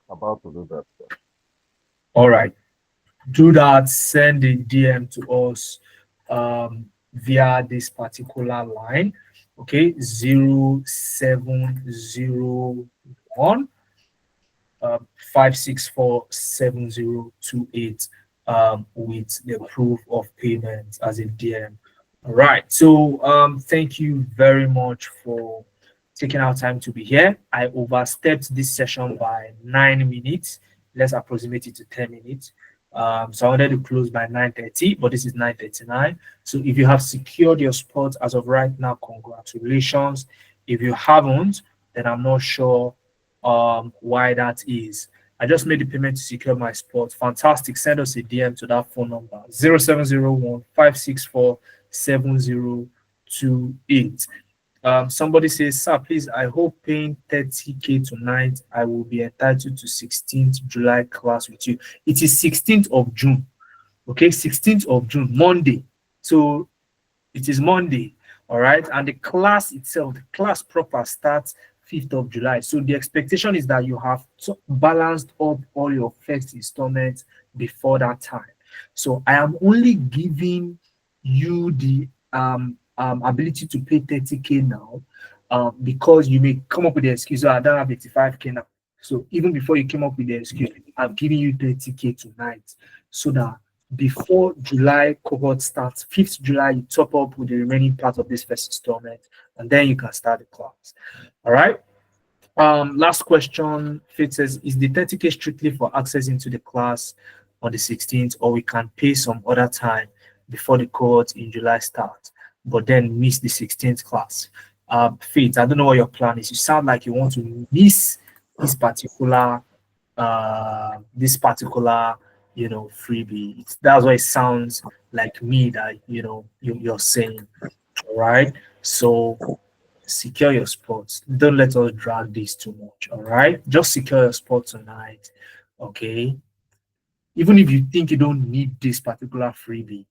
About to do that, sir. All right, do that. Send a DM to us via this particular line. Okay, 0701 5647028 with the proof of payment as a DM. All right. So thank you very much for taking our time to be here. I overstepped this session by 9 minutes. Let's approximate it to 10 minutes. So I wanted to close by 9:30, but this is 9:39. So if you have secured your spot as of right now, congratulations. If you haven't, then I'm not sure why that is. I just made the payment to secure my spot. Fantastic. Send us a DM to that phone number 0701 564 7028. Somebody says, sir, please, I hope paying 30K tonight, I will be entitled to 16th July class with you. It is 16th of June. Okay, 16th of June, Monday. So it is Monday. All right. And the class itself, the class proper starts 5th of July. So the expectation is that you have balanced up all your first installments before that time. So I am only giving you the ability to pay 30K now because you may come up with the excuse, I don't have 85K now. So even before you came up with the excuse, I'm giving you 30K tonight so that before July cohort starts, 5th July, you top up with the remaining part of this first installment, and then you can start the class. All right. Last question, Faith says, is the 30K strictly for access into the class on the 16th, or we can pay some other time before the cohort in July starts, but then miss the 16th class? Faith, I don't know what your plan is. You sound like you want to miss this particular freebie. That's why it sounds like me that you're saying. All right. So secure your spots. Don't let us drag this too much. All right. Just secure your spot tonight. Okay. Even if you think you don't need this particular freebie,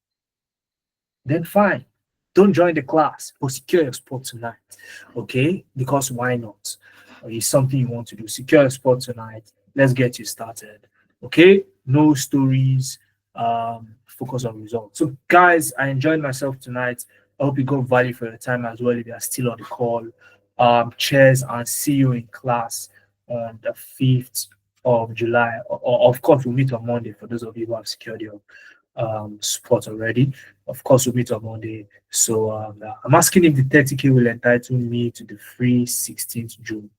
then fine. Don't join the class, but secure your spot tonight. Okay. Because why not? It's something you want to do. Secure your spot tonight. Let's get you started. Okay. No stories. Focus on results. So guys, I enjoyed myself tonight. I hope you got value for your time as well if you are still on the call. Cheers, and see you in class on the 5th of July. Of course, we'll meet on Monday for those of you who have secured your spot already. Of course, we'll meet on Monday. So I'm asking if the 30K will entitle me to the free 16th June.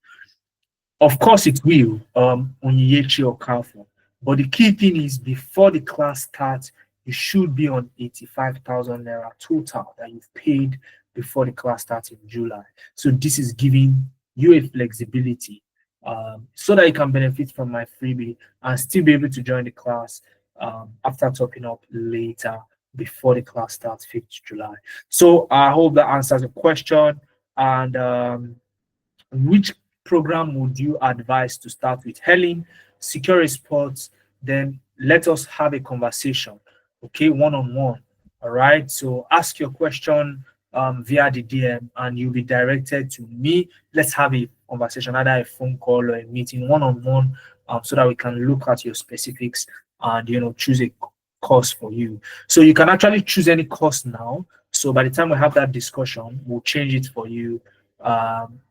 Of course, it will, Onyechi or Carrefour. But the key thing is, before the class starts, you should be on 85,000 naira total that you've paid before the class starts in July. So this is giving you a flexibility so that you can benefit from my freebie and still be able to join the class after topping up later before the class starts 5th July. So I hope that answers the question. And which program would you advise to start with? Helen, secure a spot, then let us have a conversation. Okay, one-on-one. All right. So ask your question via the DM and you'll be directed to me. Let's have a conversation, either a phone call or a meeting one-on-one, so that we can look at your specifics and choose a course for you. So you can actually choose any course now. So by the time we have that discussion, we'll change it for you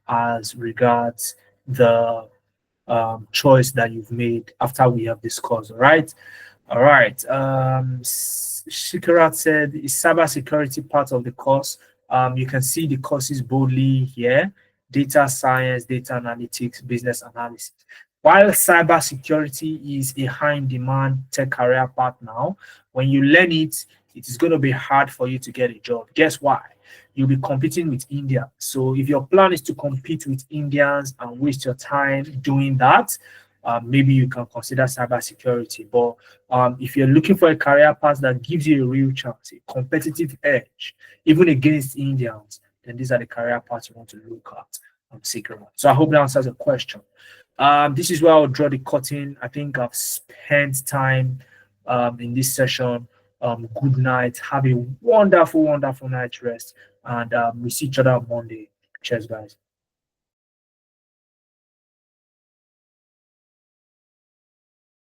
as regards the choice that you've made after we have discussed. All right. All right. Shikarat said, is cybersecurity part of the course? You can see the courses boldly here: data science, data analytics, business analysis. While cybersecurity is a high-demand tech career path now, when you learn it, it is going to be hard for you to get a job. Guess why? You'll be competing with India. So if your plan is to compete with Indians and waste your time doing that, maybe you can consider cybersecurity. But if you're looking for a career path that gives you a real chance, a competitive edge, even against Indians, then these are the career paths you want to look at and seek around. So I hope that answers the question. This is where I'll draw the curtain. I think I've spent time in this session. Good night. Have a wonderful, wonderful night rest. And we see each other on Monday. Cheers, guys.